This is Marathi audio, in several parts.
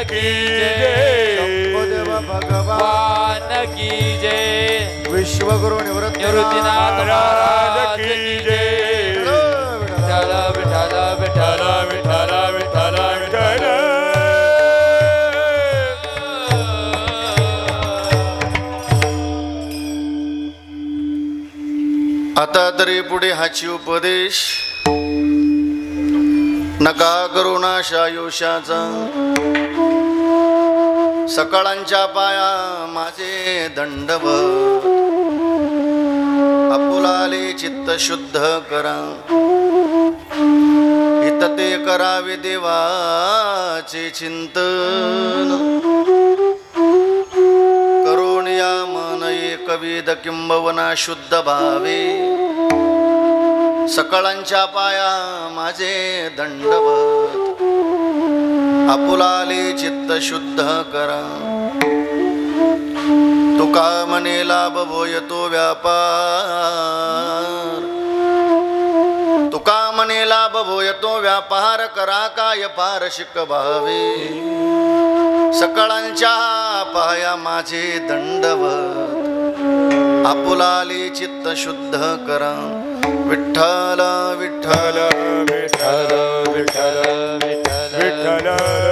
की जय, शंभुदेव भगवान की जय, विश्वगुरु निवृत्तीनाथ महाराज की जय. विठ्ठल विठ्ठल विठ्ठल विठ्ठल विठ्ठल विठ्ठल. आता तरी पुढे हाची उपदेश नका करू नाश आयुष्याचा. सकाळांच्या पाया माझे दंडवत, आपुलाले चित्त शुद्ध करा. हित ते करावे देवाचे चिंतन. करून या मन एकविध किंबवना शुद्ध भावे. सकाळांच्या पाया माझे दंडवत, आपुलाले चित्त शुद्ध करा. तुका मने लाभ भोयतो व्यापार. तुका मने लाभ भोयतो व्यापार. करा काय पारशिक भावे. सकाळांच्या पाया माझे दंडवत, आपुलाले चित्त शुद्ध करा. विठ्ठल विठ्ठल विठ्ठल विठ्ठल विठ्ठल विठ्ठल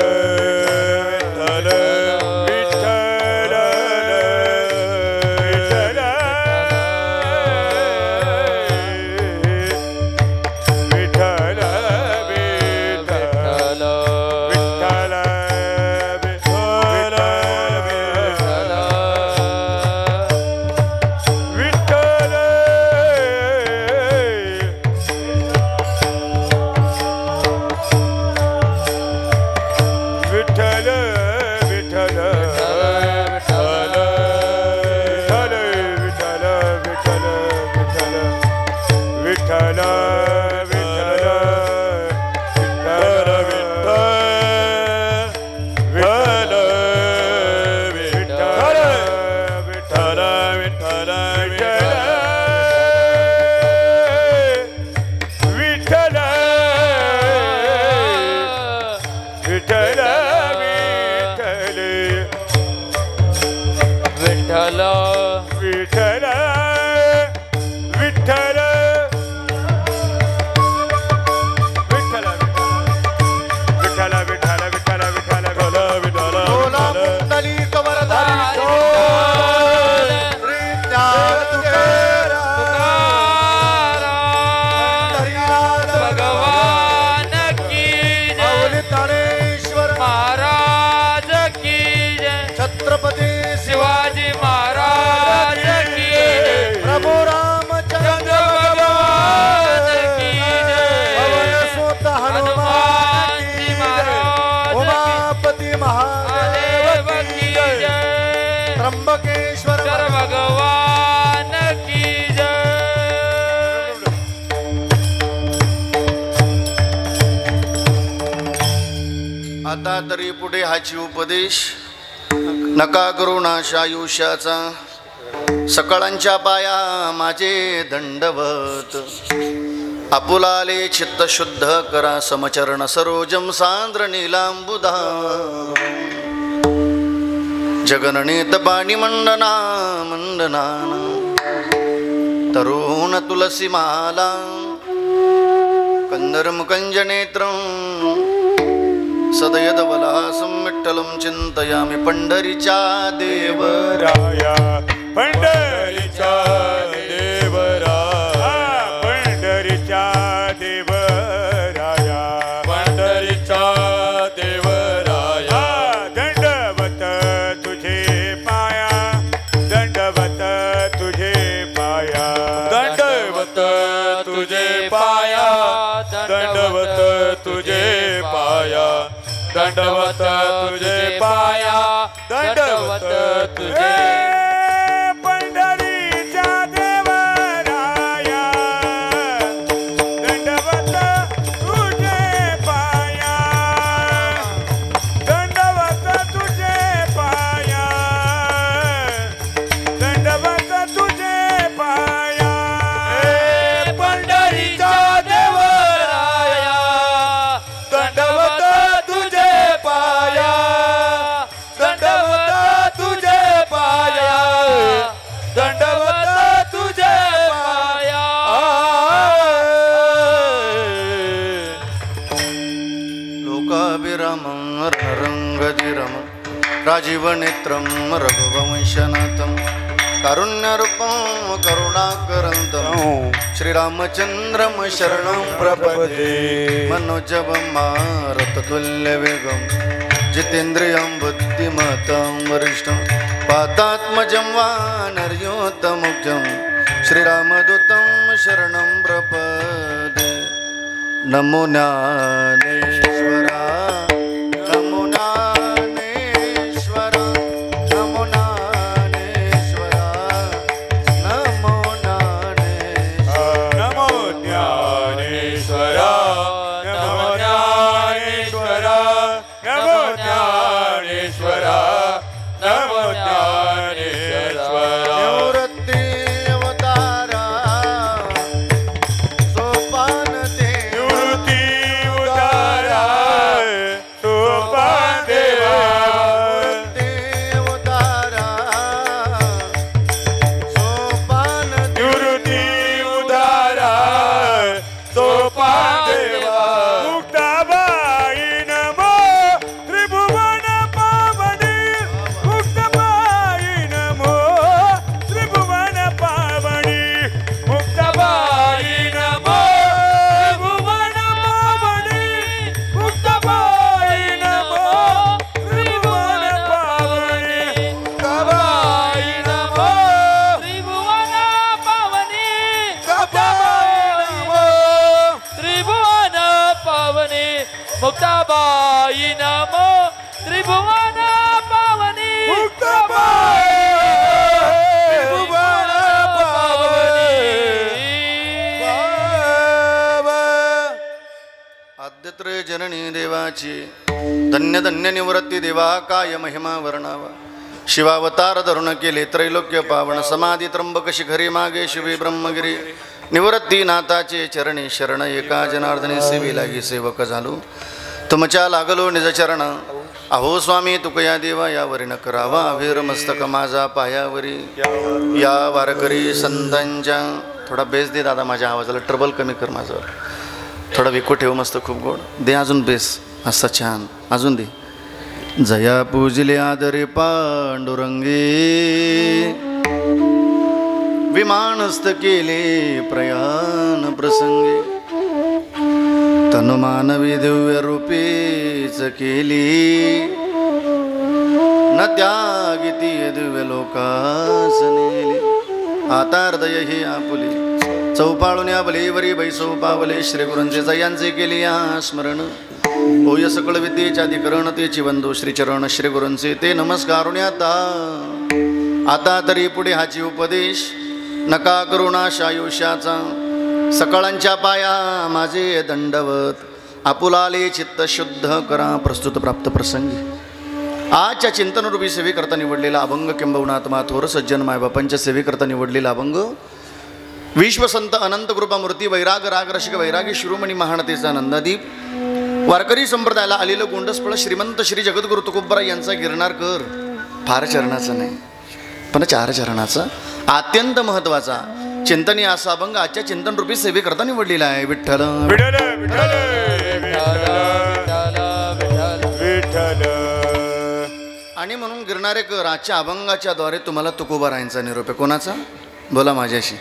आता तरी पुढे हाची उपदेश नका करू नाश आयुष्याचा. सकाळांच्या पाया माझे दंडवत, आपुलाले चित्त शुद्ध करा. समचरण सरोजम सांद्र नीलांबुधा. जगननेत पाणी मंडना मंडनाना. तरुण तुलसी माला कंदर मुकंज नेत्रं. सदयदवलासं विठ्ठलं चिंतयामि. पंढरीच्या देवराया, पंढरीच्या देवराया, पंढरीच्या देवराया, पंढरीच्या देवराया. दंडवत तुझे पाया, दंडवत तुझे पाया, दंडवत तुझे पाया, दंडवत तुझे पाया, दंडवत तुझे पाया, दंडवत तुझे. पंढरीच्या देव तरंगधीरं राजीवनेत्रं रघुवंशनाथं कारुण्यरूपं करुणाकरन्तं श्रीरामचन्द्रं शरणं प्रपद्ये मनोजवं मारुततुल्यवेगं जितेन्द्रियं बुद्धिमतां वरिष्ठं पातात्मजं वानरयोतमुख्यं श्रीरामदूतं शरणं प्रपद्ये नमो ज्ञानेश्वरा नमो ज्ञानेश्वरा नमो ज्ञानेश्वरा नमो ज्ञानेश्वरा नमो ज्ञानेश्वरा नमो ज्ञानेश्वरा नमो ज्ञानेश्वरा नमो ज्ञानेश्वरा निवृत्ति अवतारा सोपान ते निवृत्ती उदारा सोपान देवा निवृत्ति अवतारा सोपान ते निवृत्ती उदारा सोपान देवा मुक्ताबाई नमो त्रिभुवन पावनी मुक्ताबाई नमो त्रिभुवन पावनी मुक्ताबाई नमो त्रिभुवन पावनी मुक्ताबाई नमो त्रिभुवन पावनी मुक्ताबाई नमो त्रिभुवन पावनी मुक्ताबाई नमो त्रिभुवन पावनी मुक्ताबाई त्रिभुवन आद्यत्रय जननी देवाची धन्य धन्य निवृत्ती देवा काय महिमा वर्णावा शिवावतार धरुण केले त्रैलोक्य पावन समाधी त्र्यंबक शिखरी मागे शिवी ब्रह्मगिरी निवृत्ती नाथाचे चरणी शरण एका जनार्दनी सेवी लागी सेवक झालो तुमच्या लागलो निज चरण अहो स्वामी तुकया देवा यावरी न करावा अभिर मस्तक माझा पायावरी या वारकरी संतांच्या थोडा बेस दे दादा माझ्या आवाजाला ट्रबल कमी कर माझं थोडा विको ठेव मस्त खूप गोड दे अजून बेस असा छान अजून दे जया पूजले आदरे पांडुरंगे विमानस्थ केले प्रयाण प्रसंगे तनुमानवी दिव्य रूपेच केली न त्यागिती दिव्य लोकास नेली आता हृदय ही आपुली चौपाळून बलीवरी बैसोपावले श्री गुरूंचे जयांचे केली या स्मरण होय सकळ विद्येचे अधिकरण तेची वंदो श्रीचरण श्री गुरूंचे ते नमस्कारुण आता तरी पुढे हाची उपदेश नका करुणाश आयुष्याचा सकाळांच्या पाया माझे दंडवत आपुलाले चित्त शुद्ध करा प्रस्तुत प्राप्त प्रसंगी आजच्या चिंतनरूपी सेवेकरता निवडलेला अभंग किंबहुना थोर सज्जन मायबापांच्या सेवेकरता निवडलेला अभंग विश्वसंत अनंत कृपामूर्ती वैराग राग रसिक वैरागी शिरोमणी महानतेचा नंदादीप वारकरी संप्रदायाला आलेलं गोंडसफळ श्रीमंत श्री जगद्गुरु तुकोबरा यांचा गिरणारकर फार चरणाचा नाही पण 4 चरणाचा अत्यंत महत्त्वाचा चिंतनीय असा अभंग आजच्या चिंतनरूपी सेवेकरता निवडलेला आहे विठ्ठल विठ्ठल विठ्ठल विठ्ठल आणि म्हणून गिरणारेकर आजच्या अभंगाच्या द्वारे तुम्हाला तुकोबारायांचा निरोप आहे कोणाचा बोला माझ्याशी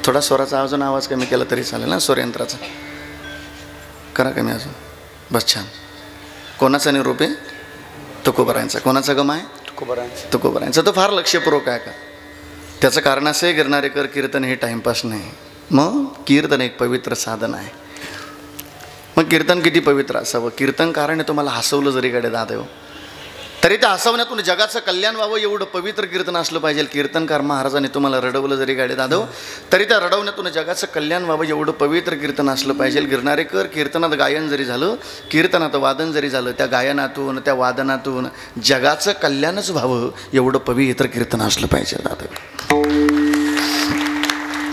थोडा स्वराचा अजून आवाज कमी केला तरी चालेल ना स्वरयंत्राचा करा कमी अजून बस छान कोणाचा निरोप आहे तुकोबारायांचा कोणाचा गम आहे तुकोबारायांचा तो फार लक्षपूर्वक आहे का त्याचं कारण असं आहे गिरणारेकर कीर्तन हे टाईमपास नाही मग कीर्तन एक पवित्र साधन आहे मग कीर्तन किती पवित्र असावं कीर्तनकाराने तुम्हाला हसवलं जरी गाडे दादेव तरी त्या हसवण्यातून जगाचं कल्याण व्हावं एवढं पवित्र कीर्तन असलं पाहिजे कीर्तनकार महाराजांनी तुम्हाला रडवलं जरी गाडे दादव तरी त्या रडवण्यातून जगाचं कल्याण व्हावं एवढं पवित्र कीर्तन असलं पाहिजे गिरणारेकर कीर्तनात गायन जरी झालं कीर्तनात वादन जरी झालं त्या गायनातून त्या वादनातून जगाचं कल्याणच व्हावं एवढं पवित्र कीर्तन असलं पाहिजे दादव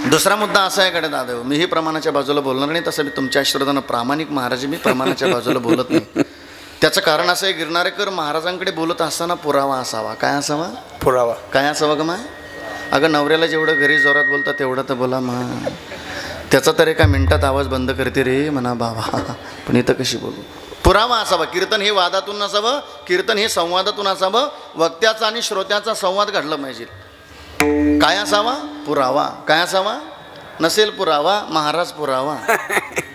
दुसरा मुद्दा असा आहे कडे दादेव मीही प्रमाणाच्या बाजूला बोलणार नाही तसं मी तुमच्या आशीर्वादानं प्रामाणिक महाराज मी प्रमाणाच्या बाजूला बोलत नाही त्याचं कारण असं आहे गिरणारेकर महाराजांकडे बोलत असताना पुरावा असावा काय असावा पुरावा काय असावा का माय अगं नवऱ्याला जेवढं घरी जोरात बोलता तेवढं तर बोला मा त्याचा तर एका मिनिटात आवाज बंद करते रे म्हणा बाबा पण इथं कशी बोलू पुरावा असावा. कीर्तन हे वादातून नसावं, कीर्तन हे संवादातून असावं. वक्त्याचा आणि श्रोत्याचा संवाद घडला पाहिजे. काय असावा? पुरावा. काय असावा? नसेल पुरावा महाराज पुरावा.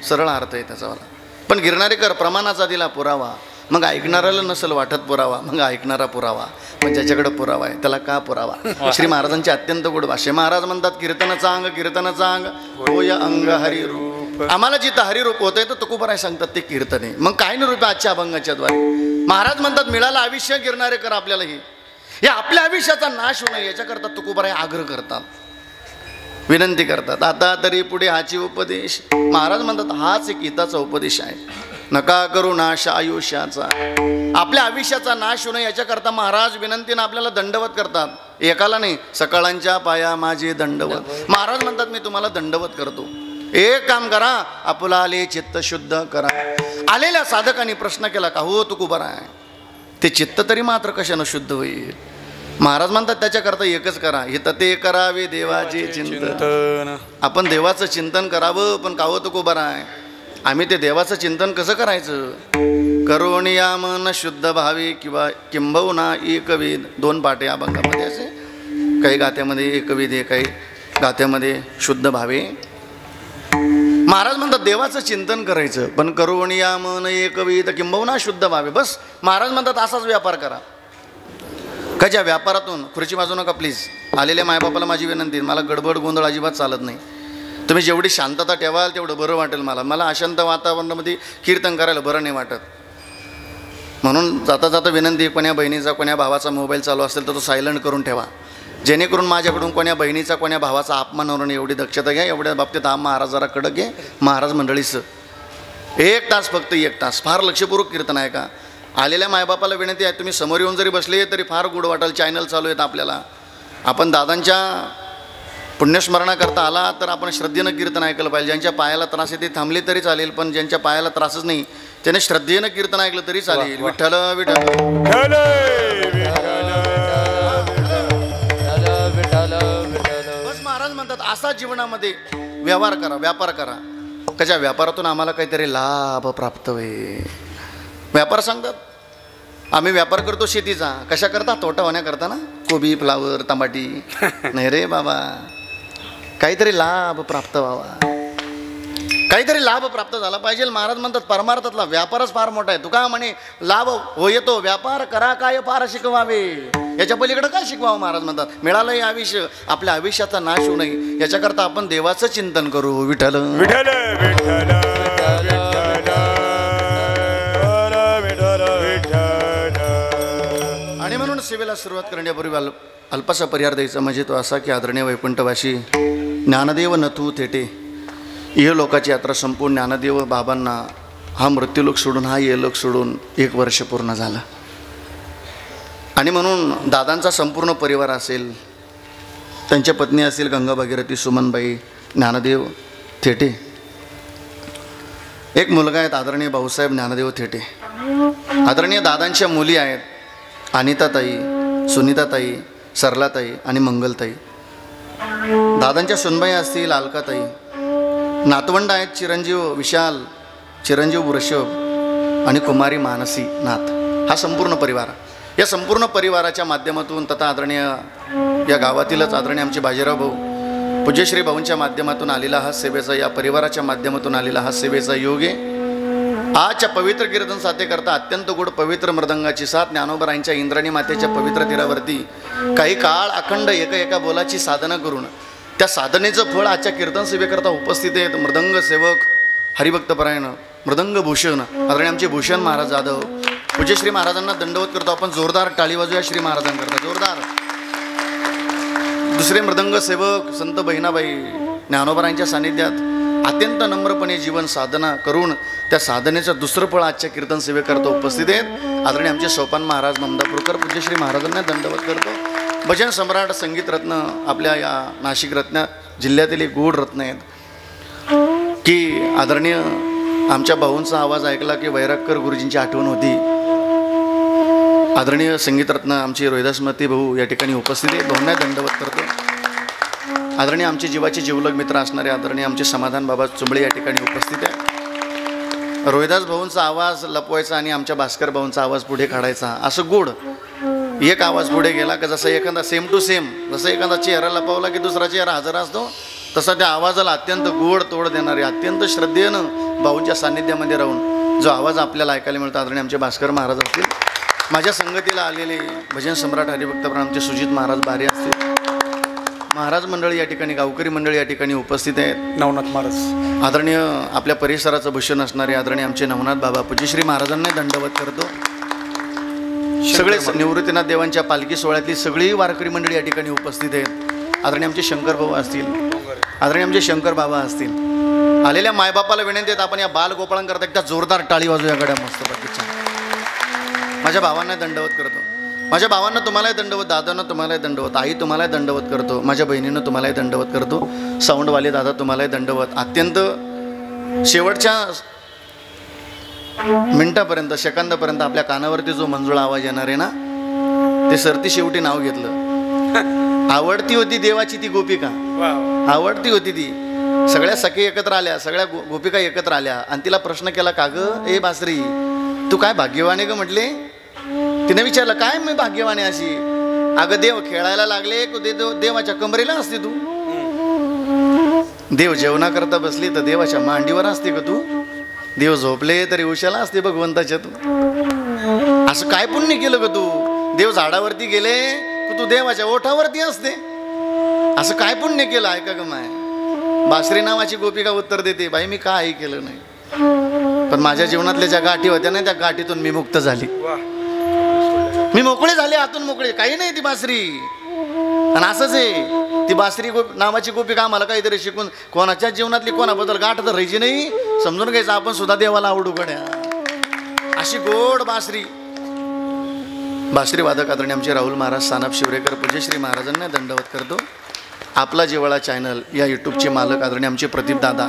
सरळ अर्थ आहे त्याचावाला. पण गिरणारेकर प्रमाणाचा दिला पुरावा, मग ऐकणाऱ्याला नसेल वाटत पुरावा, मग ऐकणारा पुरावा. पण ज्याच्याकडे पुरावा आहे त्याला का पुरावा? श्री महाराजांचे अत्यंत गोड भाषे. महाराज म्हणतात कीर्तनाचा अंग, कीर्तनाचा अंग होय अंग हरिरूप. आम्हाला जिथं हरिरूप होतंय तर तुकोबराय सांगतात ते कीर्तन आहे. मग काय न रूप आजच्या अभंगाच्या द्वारे महाराज म्हणतात मिळालं आयुष्य गिरणारेकर आपल्यालाही. या आपल्या आयुष्याचा नाश होऊ नये याच्याकरता तुकोबराय आग्रह करतात, विनंती करतात. आता तरी पुढे हाची उपदेश. महाराज म्हणतात हाच एक हिताचा उपदेश आहे. नका करू नाश आयुष्याचा. आपल्या आयुष्याचा नाश होऊ नये याच्याकरता महाराज विनंतीनं आपल्याला दंडवत करतात. एकाला नाही, सकाळांच्या पाया माझे दंडवत. महाराज म्हणतात मी तुम्हाला दंडवत करतो. एक काम करा, आपले चित्त शुद्ध करा. आलेल्या साधकांनी प्रश्न केला का हो तुकोबराय ते चित्त तरी मात्र कशानं शुद्ध होईल? महाराज म्हणतात त्याच्याकरता एकच करा, हित ते करावे देवाचे चिंतन. आपण देवाचं चिंतन करावं. पण का हो तुकोबराय आम्ही ते देवाचं चिंतन कसं करायचं? करोनिया मन शुद्ध भावे किंवा किंबहुना एकविध. दोन पाटे अभंगामध्ये असे, काही गात्यामध्ये एकविध आहे, काही गात्यामध्ये शुद्ध भावे. महाराज म्हणतात देवाचं चिंतन करायचं, पण करोनिया मन एकविध किंबहुना शुद्ध भावे. बस महाराज म्हणतात असाच व्यापार करा. कशा व्यापारातून खुर्ची वाजवू नका प्लीज. आलेल्या मायबापाला माझी विनंती, मला गडबड गोंधळ अजिबात चालत नाही. तुम्ही जेवढी शांतता ठेवाल तेवढं बरं वाटेल. मला अशांत वातावरणामध्ये कीर्तन करायला बरं नाही वाटत. म्हणून जाता जाता विनंती, कोण्या बहिणीचा कोण्या भावाचा मोबाईल चालू असेल तर तो सायलेंट करून ठेवा, जेणेकरून माझ्याकडून कोण्या बहिणीचा कोण्या भावाचा अपमान होणार नाही एवढी दक्षता घ्या. एवढ्या बाबतीत महाराज जरा कडक घे. महाराज मंडळीचं 1 तास, फक्त 1 तास फार लक्षपूर्वक कीर्तन आहे का. आलेल्या मायबापाला विनंती आहे, तुम्ही समोर येऊन जरी बसले तरी फार गुड वाटेल. चॅनल चालू आहेत आपल्याला. आपण दादांच्या पुण्यस्मरणाकरता आला तर आपण श्रद्धेनं कीर्तन ऐकलं पाहिजे. ज्यांच्या पायाला त्रास आहे ते थांबले तरी चालेल, पण ज्यांच्या पायाला त्रासच नाही त्याने श्रद्धेनं कीर्तन ऐकलं तरी चालेल. विठ्ठल विठ्ठल बस. महाराज म्हणतात असा जीवनामध्ये व्यवहार करा, व्यापार करा. कशा व्यापारातून आम्हाला काहीतरी लाभ प्राप्त होईल. व्यापार सांगतात आम्ही व्यापार करतो शेतीचा. कशा करता? तोटा होण्याकरता ना. कोबी, फ्लावर, टमाटी. नाही रे बाबा, काहीतरी लाभ प्राप्त व्हावा, काहीतरी लाभ प्राप्त झाला पाहिजे. महाराज म्हणतात परमार्थातला व्यापारच फार मोठा आहे. तुका म्हणे लाभ हो येतो, व्यापार करा काय फार शिकवावे. याच्या पलीकडे काय शिकवावं? महाराज म्हणतात मिळालं हे आयुष्य, आपल्या आयुष्याचा नाश होऊ नये याच्याकरता आपण देवाचं चिंतन करू. विठ्ठल विठ्ठल विठ्ठल आणि म्हणून सेवेला सुरुवात करण्यापूर्वी अल्पासा परिहार द्यायचा. म्हणजे तो असा की आदरणीय वैकुंठवासी ज्ञानदेव नथू थेटे इह लोकाची यात्रा संपूर्ण. ज्ञानदेव बाबांना हा मृत्यूलोक सोडून, हा इहलोक सोडून 1 वर्ष पूर्ण झालं. आणि म्हणून दादांचा संपूर्ण परिवार असेल, त्यांच्या पत्नी असतील गंगा भागीरथी, सुमनबाई, ज्ञानदेव थेटे, एक मुलगा आहेत आदरणीय भाऊसाहेब ज्ञानदेव थेटे. आदरणीय दादांच्या मुली आहेत अनिताताई, सुनीताताई, सरलाताई आणि मंगलताई. दादांच्या सुनबाई असतील अलकाताई. नातवंड आहेत चिरंजीव विशाल, चिरंजीव वृषभ आणि कुमारी मानसी नाथ. हा संपूर्ण परिवार. या संपूर्ण परिवाराच्या माध्यमातून तथा आदरणीय या गावातीलच आदरणीय आमचे बाजीराव भाऊ, पूज्यश्री भाऊंच्या माध्यमातून आलेला हा सेवेचा, या परिवाराच्या माध्यमातून आलेला हा सेवेचा योग आहे. आजच्या पवित्र कीर्तन साथेकरता अत्यंत गोड पवित्र मृदंगाची साथ ज्ञानोबरायांच्या इंद्राणी मातेच्या पवित्र तीरावरती काही काळ अखंड एका बोलाची साधना करून त्या साधनेचं फळ आजच्या कीर्तन सेवेकरता उपस्थित आहेत मृदंग सेवक हरिभक्तपरायण मृदंग भूषण आदरणीय आमचे भूषण महाराज जाधव. पूज्य श्री महाराजांना दंडवत करतो आपण. जोरदार टाळी वाजूया श्री महाराजांकरता, जोरदार. दुसरे मृदंग सेवक संत बहिणाबाई ज्ञानोबरायांच्या सानिध्यात अत्यंत नम्रपणे जीवन साधना करून त्या साधनेचं दुसरं फळ आजच्या कीर्तन सेवेकरता उपस्थित आहेत आदरणीय आमचे सोपान महाराज ममदापूरकर. पूज्य श्री महाराजांना दंडवत करतो. भजन सम्राट संगीत रत्न आपल्या या नाशिक रत्न जिल्ह्यातील एक गूढ रत्न आहेत की आदरणीय आमच्या भाऊंचा आवाज ऐकला की वैरागकर गुरुजींची आठवण होती. आदरणीय संगीत रत्न आमचे रोहिदासमती भाऊ या ठिकाणी उपस्थित आहेत. भाऊंना दंडवत करतो. आदरणीय आमचे जीवाचे जीवलग मित्र असणारे आदरणीय आमचे समाधान बाबा चुंबळे या ठिकाणी उपस्थित आहे. रोहिदास भाऊंचा आवाज लपवायचा आणि आमच्या भास्कर भाऊंचा आवाज पुढे काढायचा, असं गोड. एक आवाज पुढे गेला का जसं एखादा सेम टू सेम, जसं एखादा चेहरा लपवला की दुसरा चेहरा हजर असतो, तसा त्या आवाजाला अत्यंत गोड तोड देणारे, अत्यंत श्रद्धेनं भाऊंच्या सान्निध्यामध्ये राहून जो आवाज आपल्याला ऐकायला मिळतो आदरणीय आमचे भास्कर महाराज असतील, माझ्या संगतीला आलेले भजन सम्राट हरिभक्तप्राण आमचे सुजित महाराज बारे असतील, महाराज मंडळी या ठिकाणी, गावकरी मंडळी या ठिकाणी उपस्थित आहेत, नवनाथ महाराज, आदरणीय आपल्या परिसराचं भूषण असणारे आदरणीय आमचे नवनाथ बाबा पूज्यश्री महाराजांना दंडवत करतो. सगळेच निवृत्तीनाथ देवांच्या पालखी सोहळ्यातली सगळी वारकरी मंडळी या ठिकाणी उपस्थित आहेत. आदरणीय आमचे शंकर भाऊ असतील, आदरणीय आमचे शंकर बाबा असतील. आलेल्या मायबापाला विनंती आहेत, आपण या बालगोपाळांकरता एकदा जोरदार टाळी वाजू याकडे मस्त बाकीच्या. माझ्या भावांना दंडवत करतो, माझ्या भावांना तुम्हालाही दंडवत, दादांना तुम्हालाही दंडवत, आई तुम्हालाही दंडवत करतो, माझ्या बहिणीनं तुम्हालाही दंडवत करतो, साऊंडवाले दादा तुम्हालाही दंडवत. अत्यंत शेवटच्या मिनिटापर्यंत, सेकंदापर्यंत आपल्या कानावरती जो मंजुळा आवाज येणार आहे ना, ते सरती शेवटी नाव घेतलं. आवडती होती देवाची ती गोपिका, आवडती होती ती. सगळ्या सखी एकत्र आल्या, सगळ्या गोपिका एकत्र आल्या आणि तिला प्रश्न केला, का ग ए बासरी तू काय भाग्यवान आहे ग म्हटले. तिने विचारलं, काय मी भाग्यवान आहे अशी. अगं देव खेळायला लागले देवाच्या कमरेला असते तू, देव जेवणा करता बसली तर देवाच्या मांडीवर असते का तू, देव झोपले तरी उशाला असते भगवंताच्या तू. असं काय पुण्य केलं ग तू, देव झाडावरती गेले तू देवाच्या ओठावरती असते, असं काय पुण्य केलं आहे का ग माय. बासरी नावाची गोपिका उत्तर देते, बाई मी काही केलं नाही, पण माझ्या जीवनातल्या ज्या गाठी होत्या ना त्या गाठीतून मी मुक्त झाली, मी मोकळी झाली, आतून मोकळी. काही नाही ती बासरी. आणि असंच आहे ती बासरी नावाची गोपिका आम्हाला काहीतरी शिकून, कोणाच्या जीवनातली कोणाबद्दल गाठ तर राहायची नाही, समजून घ्यायचं आपण सुद्धा देवाला आवडू गड्या. अशी गोड बासरी. बासरी वादक आदरणीय आमचे राहुल महाराज सानप शिवरेकर पूज्यश्री महाराजांना दंडवत करतो. आपला जिव्हाळा चॅनल या यूट्यूबचे मालक आदरणीय आमचे प्रदीप दादा,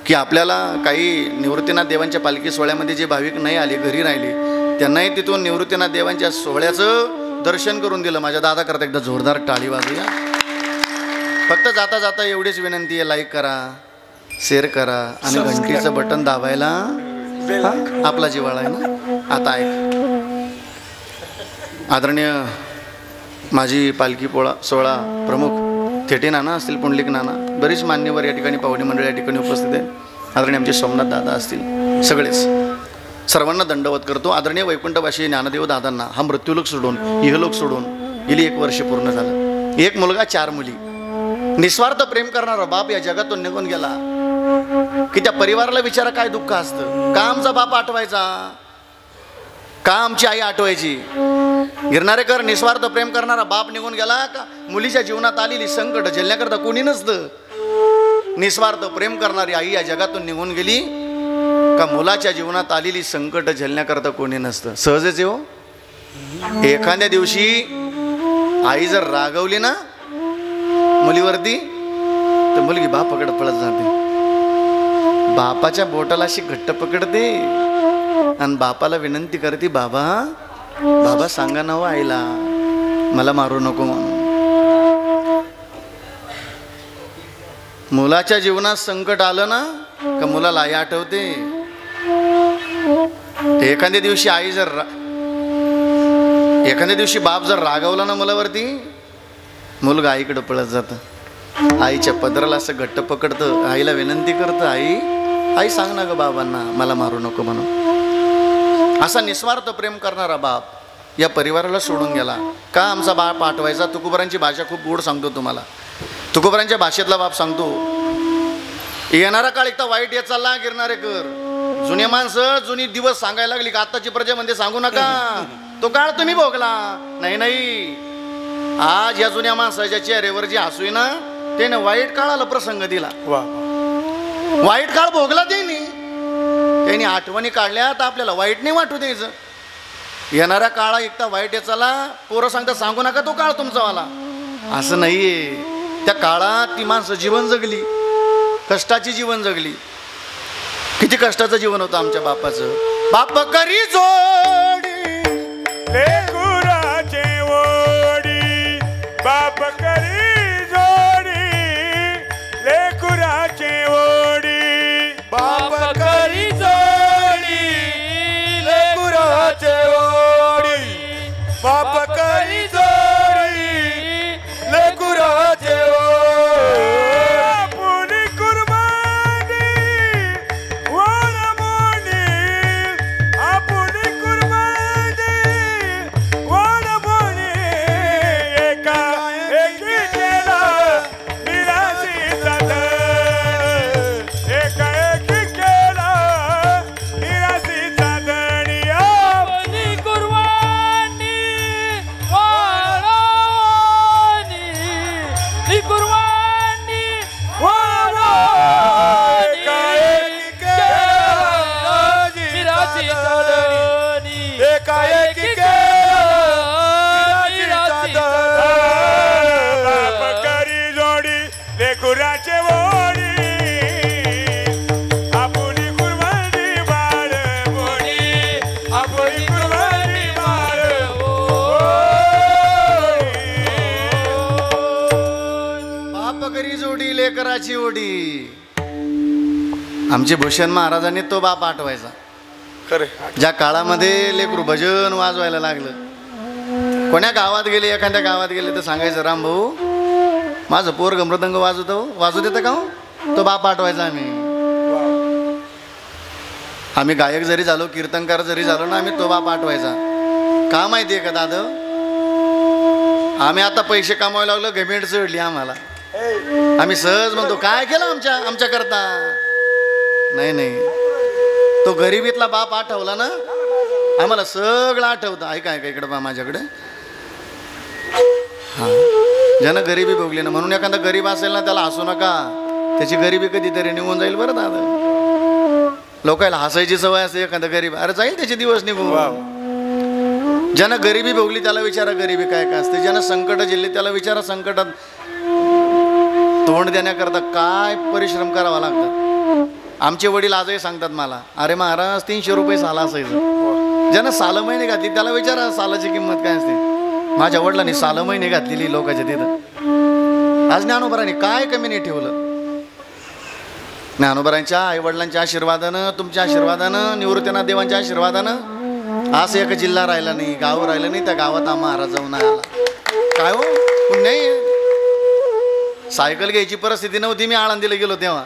की आपल्याला काही निवृत्तीनाथ देवांच्या पालखी सोहळ्यामध्ये जे भाविक नाही आले, घरी राहिले, त्यांनाही तिथून निवृत्तीनाथ देवांच्या सोहळ्याचं दर्शन करून दिलं. माझ्या दादा करता एकदा जोरदार टाळी वाजूया. फक्त जाता जाता एवढीच विनंती आहे, लाईक करा, शेअर करा आणि घंटीचं बटन दाबायला. आपला जिव्हाळा आहे ना. आता ऐक, आदरणीय माझी पालखी सोहळा प्रमुख थेटे नाना असतील, पुंडलिक नाना, बरीच मान्यवर या ठिकाणी पाहुणे मंडळ या ठिकाणी उपस्थित आहे. आदरणीय आमचे सोमनाथ दादा असतील, सगळेच सर्वांना दंडवत करतो. आदरणीय वैकुंठवासी ज्ञानदेव दादांना हा मृत्यूलोक सोडून इहलोक सोडून गेली 1 वर्ष पूर्ण झालं. 1 मुलगा 4 मुली, निस्वार्थ प्रेम करणारा बाप या जगातून निघून गेला की त्या परिवाराला विचारा काय दुःख असतं. का आमचा बाप आठवायचा, का आमची आई आठवायची. गिरणारेकर निस्वार्थ प्रेम करणारा बाप निघून गेला का मुलीच्या जीवनात आलेली संकट झेलण्याकरता कोणी नसतं. निस्वार्थ प्रेम करणारी आई या जगातून निघून गेली का मुलाच्या जीवनात आलेली संकट झेलण्याकरता कोणी नसतं. सहजच हो. एखाद्या दिवशी आई जर रागवली ना मुलीवरती तर मुलगी बापाकडे पळत जाते, बापाच्या बोटाला अशी घट्ट पकडते आणि बापाला विनंती करते, बाबा बाबा सांगा ना हो आईला मला मारू नको म्हणून. मुलाच्या जीवनात संकट आलं ना का मुलाला आई आठवते. एखाद्या दिवशी आई जर एखाद्या दिवशी बाप जर रागवला ना मुलावरती, मुलगा आईकडे पळत जातं, आईच्या पदराला असं घट्ट पकडतं, आईला विनंती करतं, आई आई सांग ना ग बाबांना मला मारू नको म्हणून. असा निस्वार्थ प्रेम करणारा बाप या परिवाराला सोडून गेला. का आमचा बाप आठवायचा. तुकोबारांची भाषा खूप गोड सांगतो तुम्हाला. तुकोबारांच्या भाषेतला बाप सांगतो, येणारा काळ एकदा वाईट येत चालला गिरणारेकर. जुने माणसं जुनी दिवस सांगायला लागली का आत्ताची प्रजेमध्ये सांगू नका, तो काळ तुम्ही भोगला. नाही नाही, आज या जुन्या माणसाच्या चेहऱ्यावर जी हसू आहे ना त्याने वाईट काळाला प्रसंग दिला. वाईट काळ भोगला त्यांनी आठवणी काढल्या तर आपल्याला वाईट नाही वाटू द्यायचं. येणाऱ्या काळा एकदा वाईट याचाला पोरं सांगता सांगू नका तो काळ तुमचावाला, असं नाहीये. त्या काळात ती माणसं जीवन जगली, कष्टाची जीवन जगली. किती कष्टाचं जीवन होतं आमच्या बापाचं. बाप करी जोडी लेकराचे ओढी, बाप करी जोडी लेकराचे ओढी, बाप करी जोडी लेकराची ओढी. आमचे भूषण महाराजांनी तो बाप आठवायचा. खरे ज्या काळामध्ये लेकरू भजन वाजवायला लागलं, कोण्या गावात गेले, एखाद्या गावात गेले तर सांगायचं, राम भाऊ माझं पोरग मृदंग वाजू देतं का हो? तो बाप आठवायचा. आम्ही गायक जरी झालो, कीर्तनकार जरी झालो ना, आम्ही तो बाप आठवायचा. का माहिती आहे का दादा, आम्ही आता पैसे कमावायला लागलो, घमेंट चढली आम्हाला. आम्ही सहज म्हणतो काय केलं आमच्या करता. नाही, तो गरिबीतला बाप आठवला ना, आम्हाला सगळं आठवतं. ऐका इकडं बा माझ्याकडे. हां, ज्यानं गरिबी भोगली ना, म्हणून एखादा गरीब असेल ना त्याला हसू नका, त्याची गरिबी कधीतरी निघून जाईल बरं दादा. लोकांना हसायची सवय असते, एखादा गरीब अरे जाईल त्याचे दिवस निघून. ज्यानं गरिबी भोगली त्याला विचारा गरिबी काय असते. ज्यानं संकट झेलली त्याला विचारा संकटात तोंड देण्याकरता काय परिश्रम करावा लागतात. आमचे वडील आजही सांगतात मला, अरे महाराज 300 रुपये साला असायचं. ज्यानं साल महिने घातली त्याला विचारा सालाची किंमत काय असते. माझ्या वडिलांनी साल महिने घातलेली लोकांच्या तिथं. आज ज्ञानोबारांनी काय कमी नाही ठेवलं. ज्ञानोबारांच्या आईवडिलांच्या आशीर्वादानं, तुमच्या आशीर्वादानं, निवृत्तीनाथ देवांच्या आशीर्वादानं असं एक जिल्हा राहिला नाही, गाव राहिलं नाही. त्या गावात महाराज जाऊन आला. काय हो पुण्य आहे. सायकल घ्यायची परिस्थिती नव्हती. मी आळंदीला गेलो तेव्हा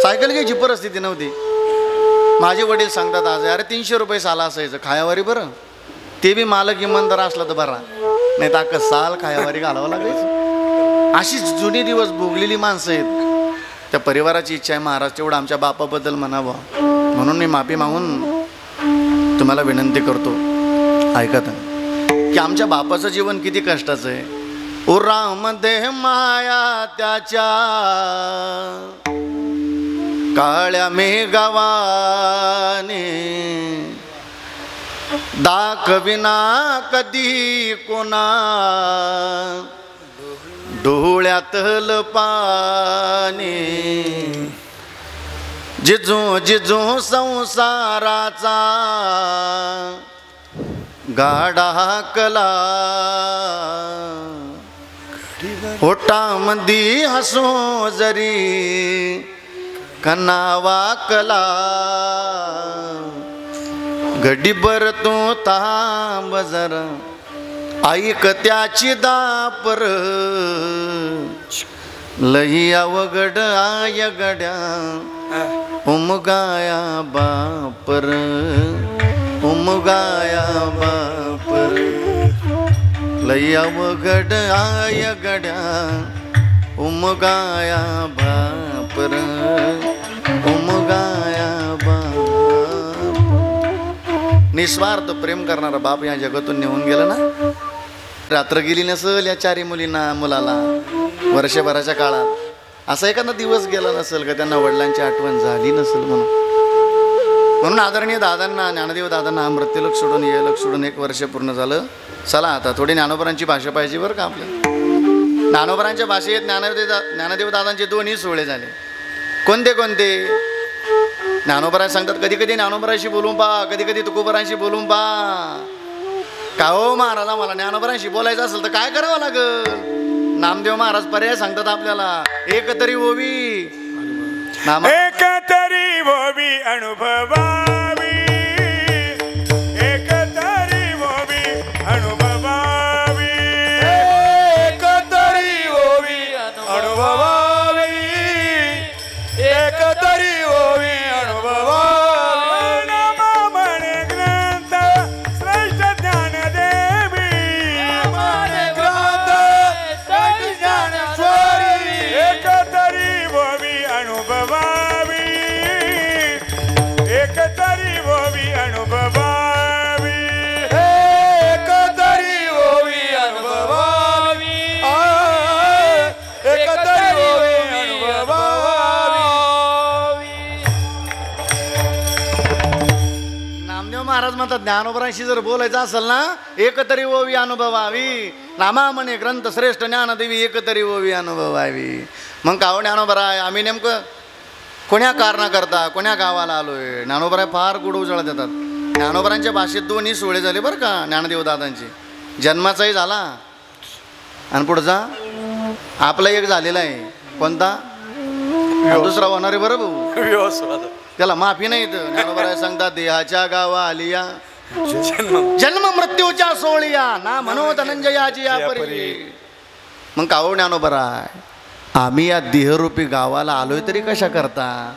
सायकल घ्यायची परिस्थिती नव्हती. माझे वडील सांगतात आज, अरे 300 रुपये साला असायचं खायावारी. बरं ते बी मालक इमानदार असला तर बरा, नाही तर अख्खं साल खायावारी घालावं लागायचं. अशी जुनी दिवस भोगलेली माणसं आहेत. त्या परिवाराची इच्छा आहे महाराज तेवढं आमच्या बापाबद्दल म्हणावं, म्हणून मी माफी मागून तुम्हाला विनंती करतो. ऐकत की आमच्या बापाचं जीवन किती कष्टाचं आहे. उरामध्ये माया त्याच्या काळ्या मेघवाने, दाखविना कधी कोणा डोळ्यातल पाणी. जिजू संसाराचा गाडा कला, होटामंदी हसू जरी कनावा कला. घडीभर तू थांब जरा ऐक त्याची दापर, लई अवघड आय गड्या उमगाया बापर, उमगाया बापर. लई अवघड आय गड्या उमगाया बापर, उमगाया बाप. निस्वार्थ प्रेम करणारा बाप या जगातून निघून गेला ना. रात्र गेली नसेल या 4 मुलाला वर्षभराच्या काळात. असा एखादा दिवस गेला नसेल का त्यांना वडिलांची आठवण झाली नसेल म्हणून आदरणीय दादांना, ज्ञानदेव दादांना मृत्यूलोक सोडून येलोक सोडून 1 वर्ष पूर्ण झालं. चला आता थोडी ज्ञानोबरांची भाषा पाहिजे बरं का आपल्याला. ज्ञानोबरांच्या भाषेत ज्ञानदेव दादांचे 2ही सोहळे झाले. कोणते कोणते ज्ञानोबराय सांगतात, कधी कधी ज्ञानोबराशी बोलून पहा, कधी कधी तुकोबरांशी बोलून पहा. का हो महाराजा मला ज्ञानोबरांशी बोलायचं असेल तर काय करावं लागल. नामदेव महाराज पर्याय सांगतात आपल्याला, एक तरी ओवी एक तरी ओवी अनुभवावी, एक तरी ओवी अनुभवावी, एक तरी ओवी अनुभवावी, एक तरी ओवी अनुभवावी. नामा म्हणे ग्रंथ श्रेष्ठ ज्ञानदेवी, म्हणे ग्रंथ श्रेष्ठ ज्ञानेश्वरी. एक तरी ओवी अनुभवावी, एक तरी ओवी अनुभवावी, एक तरी ओवी अनुभवावी, एक तरी ओवी अनुभवावी. नामदेव महाराज म्हणतात ज्ञानोबरांशी जर बोलायचं असेल ना, एक तरी ओवी अनुभवावी. नामा म्हणे ग्रंथ श्रेष्ठ ज्ञानदेवी, एक तरी ओवी अनुभवावी. मग काव ज्ञानोबराय आम्ही नेमकं कोण्या कारणाकरता कोण्या गावाला आलोय. ज्ञानोबराय फार गुढ उजळ देतात. ज्ञानोबरांच्या भाषेत 2ही सोहळे झाले बरं का ज्ञानदेव दादांचे. जन्माचाही झाला आणि पुढचा आपला एक झालेला आहे. कोणता दुसरा होणार आहे बरं भाऊ व्यवस्थित त्याला माफी नाही इथं ज्ञानोबा सांगतात देहाच्या गावा आलिया जन्म मृत्यूच्या सोहळिया ना म्हणो धनंजयाची या परी. मग काहो ज्ञानोबराय आम्ही या देहरूपी गावाला आलोय तरी कशा करता.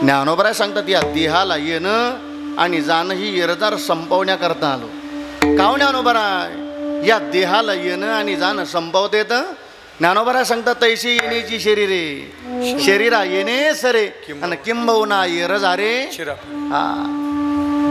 ज्ञानोबराय सांगतात या देहाला येणं आणि जाणं ही येरदार संपवण्याकरता आलो. काहो ज्ञानोबराय या देहाला येणं आणि जाणं संपवता येतं. ज्ञानोबराय सांगतात तैशी येण्याची शरीरे शरीरा येणे सरे आणि किंबहुना येरजारे हा.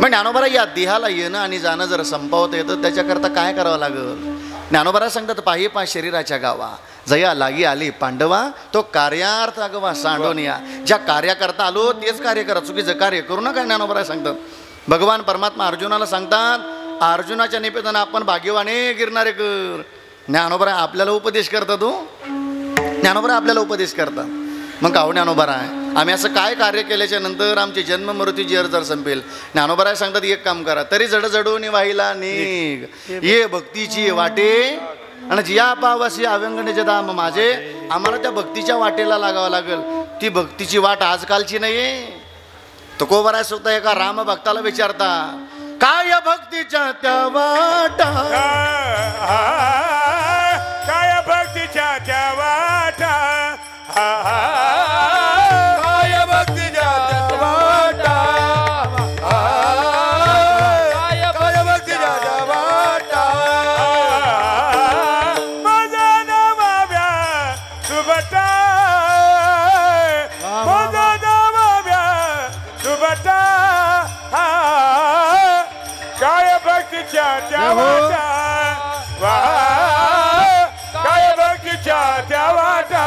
मग ज्ञानोबराय या देहाला येणं आणि जाणं जर संपवता येतं त्याच्याकरता काय करावं लागेल. ज्ञानोबराय सांगतात पाही पा शरीराच्या गावा जया लागी आली पांडवा तो कार्यार्थ अगवा सांडोनिया. ज्या कार्याकरता आलो तेच कार्य करा चुकीचं कार्य करू नका. ज्ञानोबराय सांगतात भगवान परमात्मा अर्जुनाला सांगतात अर्जुनाच्या निमित्तानं आपण भाग्यवाने गिरणारे कर. ज्ञानोबराय आपल्याला उपदेश करतात हो ज्ञानोबराय आपल्याला उपदेश करतात. मग काहो ज्ञानोबराय आम्ही असं काय कार्य केल्याच्या नंतर आमची जन्म मृत्यूची जर संपेल. ज्ञानोबराय सांगतात एक काम करा तरी जडजडून वाहिला निघ ये भक्तीची वाटे आणि जिया पावासी अव्यंगणेचे दाम माझे. आम्हाला त्या भक्तीच्या वाटेला लागावं लागेल. ती भक्तीची वाट आजकालची नाही. तुकोबराय सुद्धा एका राम भक्ताला विचारता काय भक्तीच्या त्या वाटा काय भक्तीच्या त्या वाटा काय भक्तीच्या त्या वाटा काय भक्तीच्या त्या वाटा माझा नवाव्या सुबटा माझा नवाव्या सुबटा काय भक्तीच्या त्या वाटा काय भक्तीच्या त्या वाटा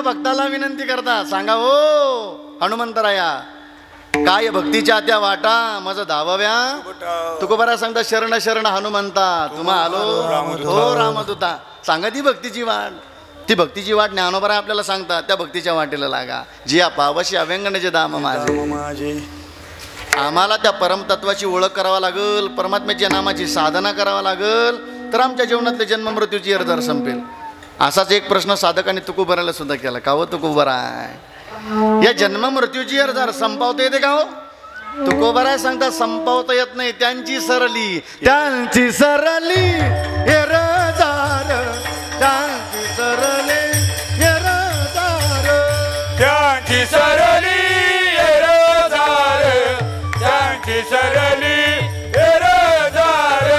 भक्ताला विनंती करता सांगा हो हनुमंतराया काय भक्तीच्या त्या वाटा माझं धावाव्या. तुकोबरा सांगता शरण शरण हनुमंता तुम्हा आलो हो रामदूता. सांगा ती भक्तीची वाट. ती भक्तीची वाट ज्ञानोबरा आपल्याला सांगतात त्या भक्तीच्या वाटेला लागा जी पावशी अव्यंगणाचे दाम माझे. आम्हाला त्या परमतत्वाची ओळख करावा लागल परमात्म्याच्या नामाची साधना करावा लागल तर आमच्या जीवनातले जन्म मृत्यूची एरदार संपेल. असाच एक प्रश्न साधकाने तुकोबराला सुद्धा केला का हो तुकोबराय या जन्म मृत्यूची एरदार संपवता येते का हो. तुकोबराय सांगता संपवता येत नाही त्यांची सरली त्यांची सरली एरदार त्यांची सरली एरदार त्यांची सरली एरदार त्यांची सरली एरदार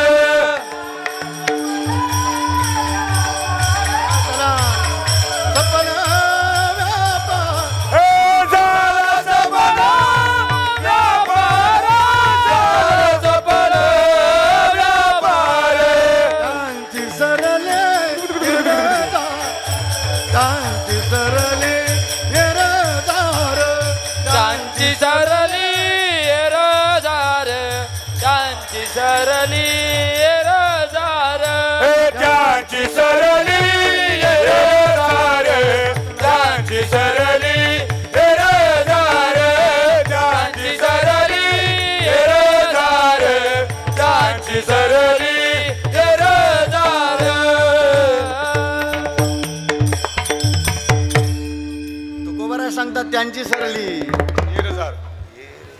त्यांची सरली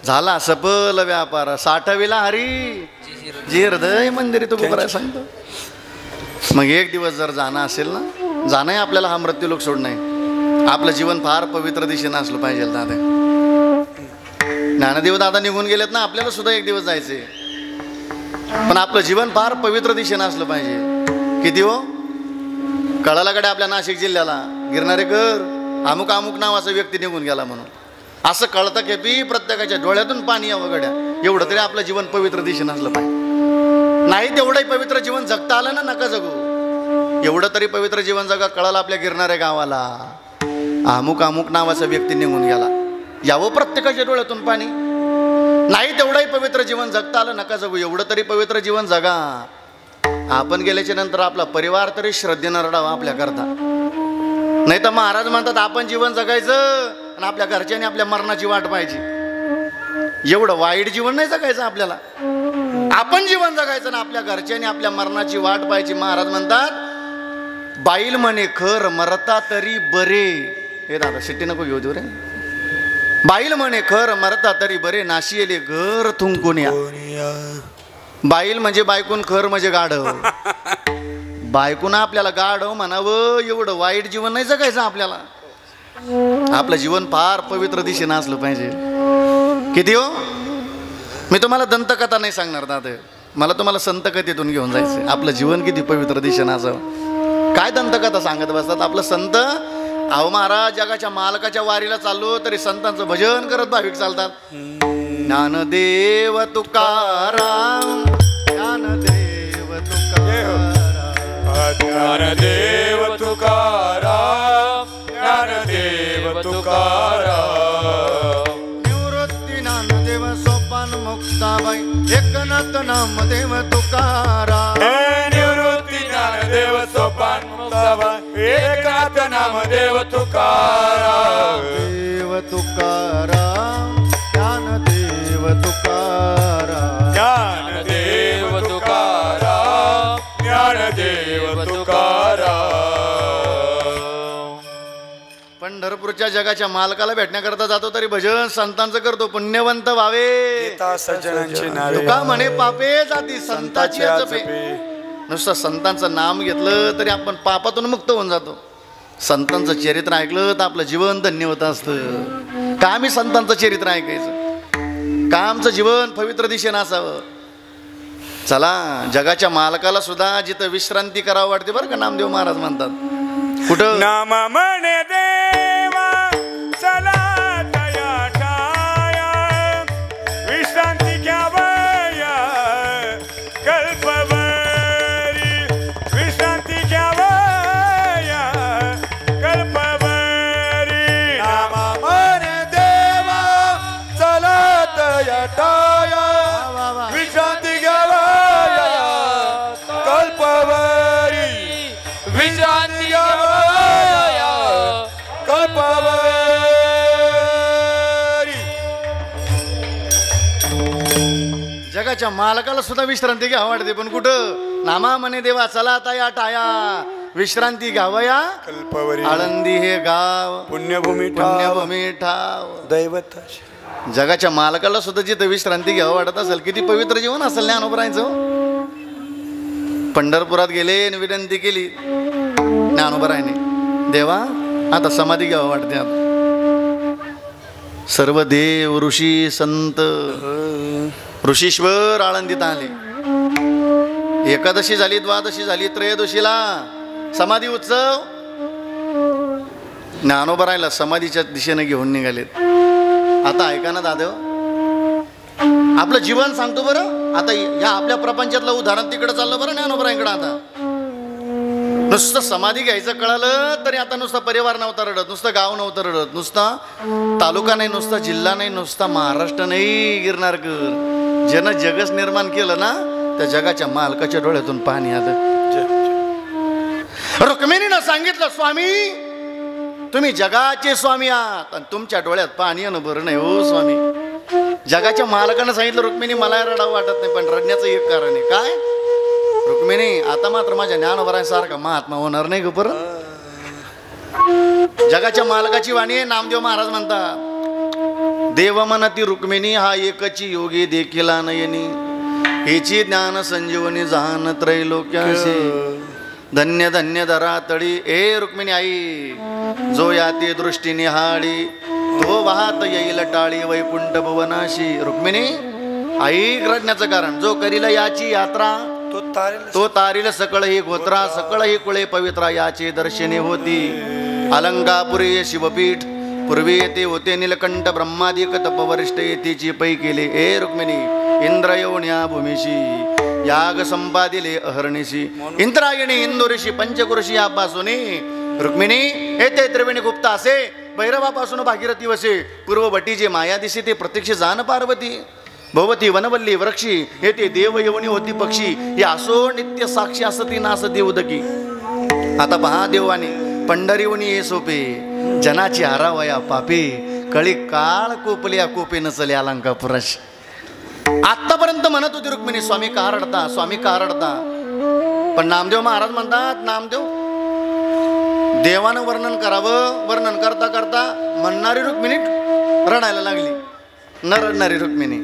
झाला सफल व्यापार साठविला हरी जी हृदय मंदिरी तुकोबराय सांगतो. मग एक दिवस जर जाणं असेल ना जाणं आहे आपल्याला हा मृत्यू लोक सोड नाही. आपलं जीवन फार पवित्र दिशेनं असलं पाहिजे दादा. ज्ञानदेव दादा निघून गेलेत ना आपल्याला सुद्धा एक दिवस जायचे पण आपलं जीवन फार पवित्र दिशेनं असलं पाहिजे. किती हो कळालाकडे आपल्या नाशिक जिल्ह्याला गिरणारेकर अमुक अमुक नावाचा व्यक्ती निघून गेला म्हणून असं कळतं की बी प्रत्येकाच्या डोळ्यातून पाणी यावं गड्या. एवढं तरी आपलं जीवन पवित्र दिशेनं असलं पाहिजे. नाही तेवढंही पवित्र जीवन जगता आलं ना नका जगू. एवढं तरी पवित्र जीवन जगा कळालं आपल्या गिरणाऱ्या गावाला अमुक अमुक नावाचा व्यक्ती निघून गेला यावं प्रत्येकाच्या डोळ्यातून पाणी. नाही तेवढंही पवित्र जीवन जगता आलं नका जगू, एवढं तरी पवित्र जीवन जगा. आपण गेल्याच्या नंतर आपला परिवार तरी श्रद्धेनं रडावा आपल्या करता. नाही तर महाराज म्हणतात आपण जीवन जगायचं आणि आपल्या घरच्यांनी आपल्या मरणाची वाट पाहायची. एवढं वाईट जीवन नाही जगायचं आपल्याला. आपण जीवन जगायचं ना आपल्या घरच्यांनी आपल्या मरणाची वाट पाहायची. महाराज म्हणतात बाईल म्हणे खर मरता तरी बरे. हे दादा शिट्टी नको घेऊ देऊ रे. बाईल म्हणे खर मरता तरी बरे नाशियले घर थुंकून या. बाईल म्हणजे बायकून, खर म्हणजे गाढव. बायकून आपल्याला गाढव म्हणावं एवढं वाईट जीवन नाही जगायचं आपल्याला. आपलं जीवन फार पवित्र दिशेनं असलं पाहिजे. किती हो, मी तुम्हाला दंतकथा नाही सांगणार दादा, मला तुम्हाला संतकथेतून घेऊन जायचं. आपलं जीवन किती पवित्र दिशेनं असावं. काय दंतकथा सांगत बसतात आपलं संत. अहो महाराज जगाच्या मालकाच्या वारीला चाललो तरी संतांचं भजन करत भाविक चालतात. ज्ञानदेव तुकाराम, ज्ञानदेव तुकाराम, ज्ञानदेव तुकाराम, ज्ञानदेव तुकाराम. निवृत्ती ज्ञानदेव सोपान मुक्ताबाई एकनाथ नामदेव तुकाराम. निवृत्ती ज्ञानदेव सोपान मुक्ताबाई एकनाथ नामदेव तुकाराम. देव तुकाराम, ज्ञानदेव तुकाराम, ज्ञानदेव तुकाराम, ज्ञानदेव तुकाराम. पंढरपूरच्या जगाच्या मालकाला भेटण्याकरता जातो तरी भजन संतांचं करतो. पुण्यवंत व्हावे सज्जनांची नावे, तुका म्हणे पापे जाती संताची जपे. नुसतं संतांचं नाम घेतलं तरी आपण पापातून मुक्त होऊन जातो. संतांचं चरित्र ऐकलं तर आपलं जीवन धन्य होत असतं. का आम्ही संतांचं चरित्र ऐकायचं, का आमचं जीवन पवित्र दिशेनं असावं. चला जगाच्या मालकाला सुद्धा जिथं विश्रांती करावं वाटते बरं का, नामदेव महाराज म्हणतात कुठं. नाम म्हणे देवा चला तया ठाया, विश्रांती घ्यावया कल्पवरी, विश्रांती घ्यावया कल्पवरी. नाम म्हणे देवा चला तया ठाया, विश्रांती घ्यावया कल्पवरी, विश्रांती घ्यावया कल्पवरी. जगाच्या मालकाला सुद्धा विश्रांती घ्यावं वाटते पण कुठं. नामा म्हणे देवा चला तया ठाया, विश्रांती घ्यावया कल्पवरी. आळंदी हे गाव पुण्यभूमी पुण्यभूमी ठाव. दैवत. जगाच्या मालकाला सुद्धा जिथं विश्रांती घ्यावं वाटत असेल किती पवित्र जीवन असेल ज्ञानोबरायचं. पंढरपुरात गेले आणि विनंती केली ज्ञानोबरायने, देवा आता समाधी घ्यावं वाटते. आता सर्व देव ऋषी संत ऋषीश्वर आळंदीत आले. एकादशी झाली, द्वादशी झाली, त्रयोदशीला समाधी उत्सव. ज्ञानोबरायला समाधीच्या दिशेने घेऊन निघालेत. आता ऐका ना दादा, आपलं जीवन सांगतो बरं. आता या आपल्या प्रपंचातलं उदाहरण तिकडे चाललं बरं ज्ञानोबरायकडं. आता नुसतं समाधी घ्यायचं कळालं तरी आता नुसतं परिवार नव्हता रडत, नुसतं गाव नव्हतं रडत, नुसता तालुका नाही, नुसता जिल्हा नाही, नुसता महाराष्ट्र नाही, गिरनारकर ज्यानं जगच निर्माण केलं ना त्या जगाच्या मालकाच्या डोळ्यातून पाणी आलं. रुक्मिणीनं सांगितलं, स्वामी तुम्ही जगाचे स्वामी आहात आणि तुमच्या डोळ्यात पाणी येणं बरं नाही हो स्वामी. जगाच्या मालकानं सांगितलं, रुक्मिणी मला रडावं वाटत नाही पण रडण्याचं एक कारण आहे. काय रुक्मिणी, आता मात्र माझ्या ज्ञानोबरायसारखा महात्मा होणार नाही ग परत. जगाच्या मालकाची वाणी आहे. नामदेव महाराज म्हणतात, देव म्हणती रुक्मिणी हा एकची योगी देखील नयनी, हिची ज्ञान संजीवनी जहान त्रैलोक्यासी. धन्य धन्य धरा तळी ए रुक्मिणी आई, जो याती दृष्टी निहाळी तो वाहत येईल टाळी वैकुंठ भुवनाशी. रुक्मिणी आई रडण्याचं कारण, जो करील याची यात्रा तो तारील सकळ ही गोत्रा, सकळ ही कुळे पवित्रा याची दर्शने होती. अलंकापुरी शिवपीठ पूर्वी येथे होते नीलकंठ ब्रह्मादिक तपवरिष्ठ येथेची पै केले. ए रुक्मिणी इंद्र येऊन या भूमीशी याग संपादिले अहर्निशी. इंद्रायणी इंदुरीशी पंचकृषी आपासूनी. रुक्मिणी येथे त्रिवेणी गुप्ता असे भैरवापासून भागीरथी वसे. पूर्व बटीचे माया दिसे ते प्रत्यक्ष जाण पार्वती. भवती वनवल्ली वृक्षी येते देव येवणी होती पक्षी हे असो नित्य साक्षी असती नासती उदकी. आता पहा देवाने पंढरीवणी ये सोपे जनाची हरावया पापे कळी काळ कोपल्या कोपे नचले अलंकापुराशी. आतापर्यंत म्हणत होती रुक्मिणी स्वामी का रडता स्वामी का रडता. पण नामदेव महाराज म्हणतात नामदेव देवानं वर्णन करावं वर्णन करता करता म्हणणारी रुक्मिणी रडायला लागली न रडणारी रुक्मिणी.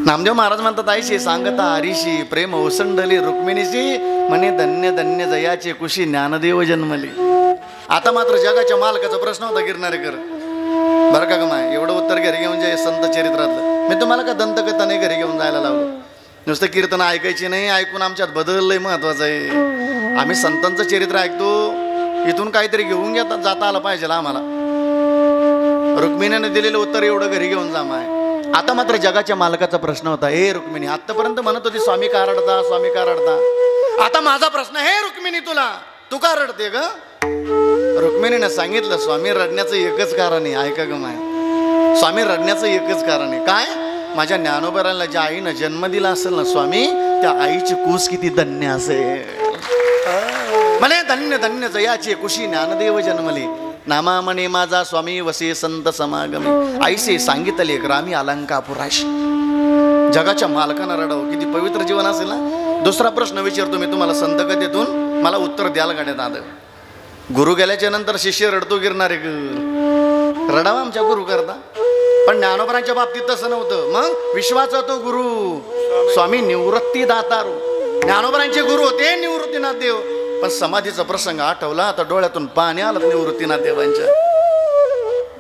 नामदेव महाराज म्हणतात आईशी सांगता हरीशी प्रेम ओसंडली रुक्मिणीशी म्हणे धन्य धन्य जयाचे कुशी ज्ञानदेव जन्मली. आता मात्र जगाच्या मालकाचा प्रश्न होता गिरणारेकर बरं का माय एवढं उत्तर घरी घेऊन जाय संत चरित्रातलं. मी तुम्हाला का दंतकथा नाही घरी घेऊन जायला लावलं. नुसतं कीर्तन ऐकायची नाही ऐकून आमच्यात बदललंय महत्वाचं आहे. आम्ही संतांचं चरित्र ऐकतो इथून काहीतरी घेऊन जाता आलं पाहिजे आम्हाला. रुक्मिणीने दिलेलं उत्तर एवढं घरी घेऊन जा माय. आता मात्र जगाच्या मालकाचा प्रश्न होता हे रुक्मिणी आतापर्यंत म्हणत होती स्वामी का रडता स्वामी का रडता. आता माझा प्रश्न हे रुक्मिणी तुला तू का रडते ग. रुक्मिणीने सांगितलं स्वामी रडण्याचं एकच कारण आहे ऐका ग माय. स्वामी रडण्याचं एकच कारण आहे काय माझ्या ज्ञानोबराला ज्या आईनं जन्म दिला असेल ना स्वामी त्या आईची कूस किती धन्य असेल. म्हणे धन्य धन्य जयाचे कुशी ज्ञानदेव जन्मले नामा म्हणे माझा स्वामी वसे संत समागमे आईसे सांगितले ग्रामी अलंकापुराशी. जगाच्या मालकानं रडावं किती पवित्र जीवन असेल ना. दुसरा प्रश्न विचारतो मी तुम्हाला संत कथेतून मला उत्तर द्यायला गाड्यात आलं. गुरु गेल्याच्या नंतर शिष्य रडतो गिरणारे रडावा आमच्या गुरु करता. पण ज्ञानोबरांच्या बाबतीत तसं नव्हतं. मग विश्वाचा तो गुरु स्वामी निवृत्ती दातारू. ज्ञानोबरांचे गुरु होते निवृत्तीनाथ देव. पण समाधीचा प्रसंग आठवला आता डोळ्यातून पाणी आलं निवृत्तीनाथ देवांच्या.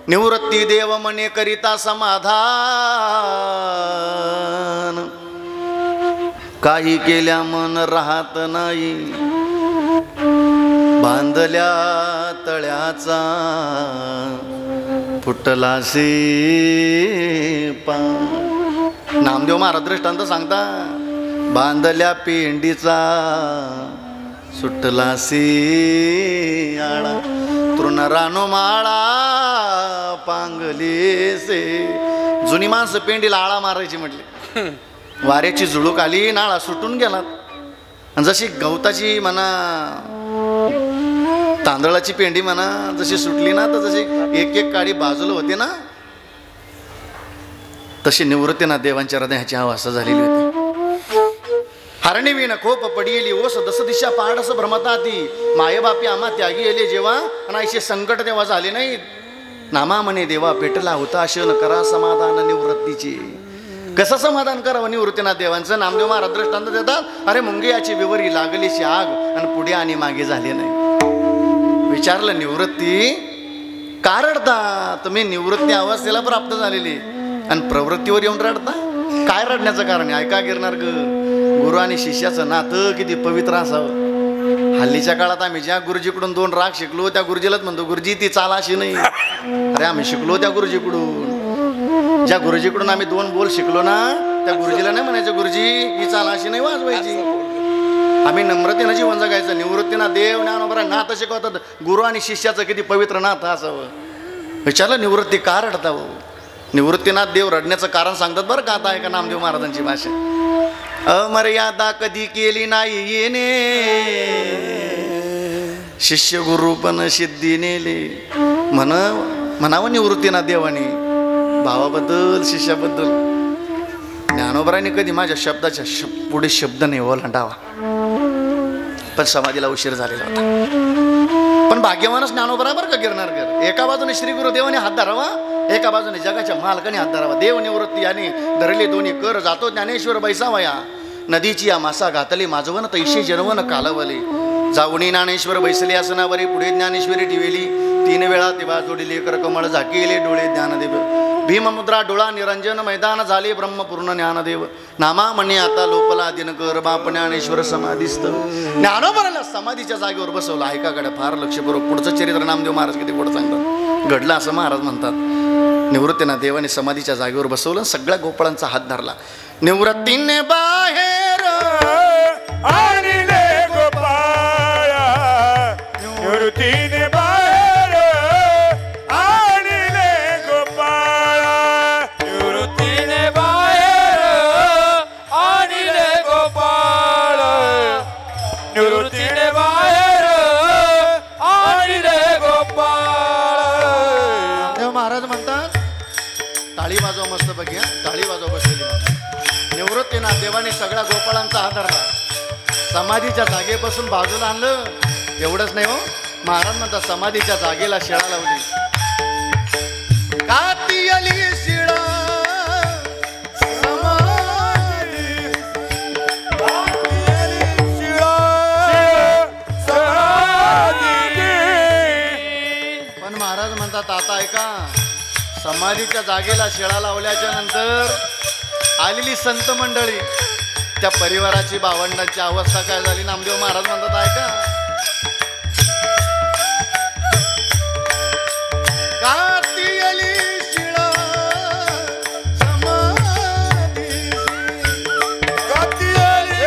निवृत्ती देव म्हणे करिता समाधान काही केल्या मन राहत नाही बांधल्या तळ्याचा फुटला से पा. नामदेव महाराज दृष्टांत सांगता बांधल्या पेंडीचा सुटला से आळा तृणरानो माळा पांगले से. जुनी माणसं पेंडीला आळा मारायची म्हटली. वाऱ्याची झुळूक आली नाळा सुटून गेला. आणि जशी गवताची म्हणा तांदळाची पेंडी म्हणा जशी सुटली ना तर जशी एक एक काडी बाजूला होती ना तशी निवृत्तीनाथ देवांच्या हृदयाची अवस्था झालेली होती. हरणी विण खोप पडियली ओस दस दिशा पहाडस भ्रमताती माय बापी आम्हा त्यागी येले जेव्हा आणि असे संकट तेव्हा झाले नाही. नामा म्हणे देवा पेटला होता अशन करा समाधान निवृत्तीची. कसं समाधान करावं निवृत्तीनाथ देवांचं. नामदेव महाराज दृष्टांत देतात अरे मुंगियाची विवरी लागलीशी आग आणि पुढे आणि मागे झाले नाही. विचारलं निवृत्ती का रडता. तुम्ही निवृत्ती अवस्थेला प्राप्त झालेली आणि प्रवृत्तीवर येऊन रडता. काय रडण्याचं कारण आहे ऐका गिरणार गुरु आणि शिष्याचं नातं किती पवित्र असावं. हल्लीच्या काळात आम्ही ज्या गुरुजीकडून 2 राग शिकलो त्या गुरुजीलाच म्हणतो गुरुजी ती चाल अशी नाही. अरे आम्ही शिकलो त्या गुरुजीकडून. ज्या गुरुजीकडून आम्ही 2 बोल शिकलो ना त्या गुरुजीला नाही म्हणायचं गुरुजी ही चाल अशी नाही वाजवायची. आम्ही नम्रतेनं जीवन जगायचं. निवृत्तीनाथ देव ज्ञानोबरा नातं शिकवतात. गुरु आणि शिष्याचं किती पवित्र नातं असावं. विचारलं निवृत्ती का रडता हो. निवृत्तीनाथ देव रडण्याचं कारण सांगतात बरं का. आता ऐका नामदेव महाराजांची भाषा. अमर्यादा कधी केली नाही येणे शिष्य गुरु पण सिद्धी नेले. म्हणावं निवृत्तीनाथ देवाने भावाबद्दल शिष्याबद्दल. ज्ञानोबराने कधी माझ्या शब्दाच्या पुढे शब्द नाही ओलांडावा. पण समाधीला उशीर झालेला होता. पण भाग्यवानच ज्ञानोबरा बरं का गिरणार कर. एका बाजूने श्री गुरुदेवाने हात धरावा एका बाजूने जगाच्या मालकाने हात धरावा. देव निवृत्ती आणि धरले दोन्ही कर जातो ज्ञानेश्वर बैसावया. नदीची या मासा घातली माझवण तैशी जनवन कालवले. जाऊनी ज्ञानेश्वर बैसले आसनावरी पुढे ज्ञानेश्वरी ठेवली. 3 वेळा तेव्हा जोडीले कर कमळ झाकेले डोळे ज्ञानदेव. भीममुद्रा डोळा निरंजन मैदान झाले ब्रह्मपूर्ण ज्ञानदेव. नामा म्हणे आता लोपला दिनकर बाप ज्ञानेश्वर समाधीस्थ. ज्ञानोबराला समाधीच्या जागेवर बसवलं. ऐकाकडे फार लक्षपूर्वक पुढचं चरित्र नामदेव महाराज किती पुढं सांगतात घडलं असं महाराज म्हणतात. निवृत्तीनाथ देवाने समाधीच्या जागेवर बसवलं. सगळ्या गोपाळांचा हात धरला. निवृत्तीने बाहेर आणले गोपाळा निवृत्तीने बाहेर आणले गोपाळा निवृत्तीने बाहेर महाराज म्हणतात टाळी वाजवा मस्त बघ्या, टाळी वाजवा बसलेली. निवृत्ती ना देवाने सगळ्या गोपाळांचा हात धरला, समाधीच्या जागेपासून बाजूला आणलं. एवढंच नाही हो, महाराज म्हणतात समाधीच्या जागेला शिळा लावली. काती आली शिळा आता ऐका, समाधीच्या जागेला शिळा लावल्याच्या नंतर आलेली संत मंडळी, त्या परिवाराची भावंडांची अवस्था काय झाली. नामदेव महाराज म्हणतात ऐका, काती आली शिळा समाधी, काती आली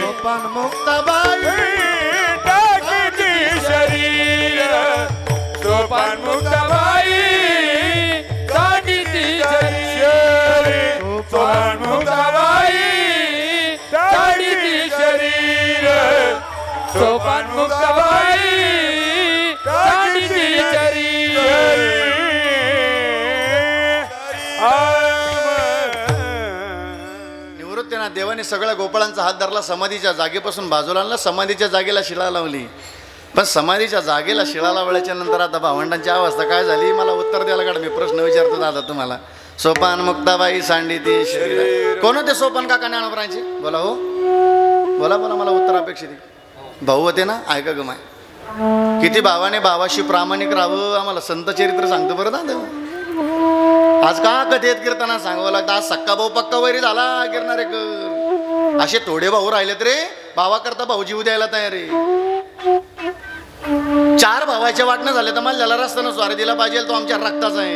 सोपान मुक्ताबाई, सोपान मुक्ताबाई दांडीची शरीर, सोपान मुक्ताबाई दांडीची शरीर, सोपान मुक्ताबाई दांडीची शरीर. निवृत्तीनाथ देवाने सगळ्या गोपाळांचा हात धरला, समाधीच्या जागेपासून बाजूला आणला, समाधीच्या जागेला शिळा लावली. पण समाधीच्या जागेला शिळा लावल्याच्या नंतर आता भावंडांची अवस्था काय झाली, मला उत्तर द्यायला काढ. मी प्रश्न विचारतो दादा तुम्हाला. सोपान मुक्ताबाई सांडी ती शरीर, कोण होते सोपान काका ज्ञानोबरांचे? बोला हो, बोला बोला, मला उत्तर अपेक्षित आहे. भाऊ होते ना, ऐका ग माय. किती भावाने भावाशी प्रामाणिक राहावं आम्हाला संत चरित्र सांगतो बरं दादा. आज का कथेत कीर्तना सांगावं लागतं. आज सक्का भाऊ पक्का वैरी झाला गिरणारे कर. असे थोडे भाऊ राहिलेत रे, भावा करता भाऊ जीव द्यायला तयार आहे. 4 भावाच्या वाटणं झाले तर मला ज्याला रस्त्यानं स्वारी दिला पाहिजे तो आमच्या रक्ताचा आहे.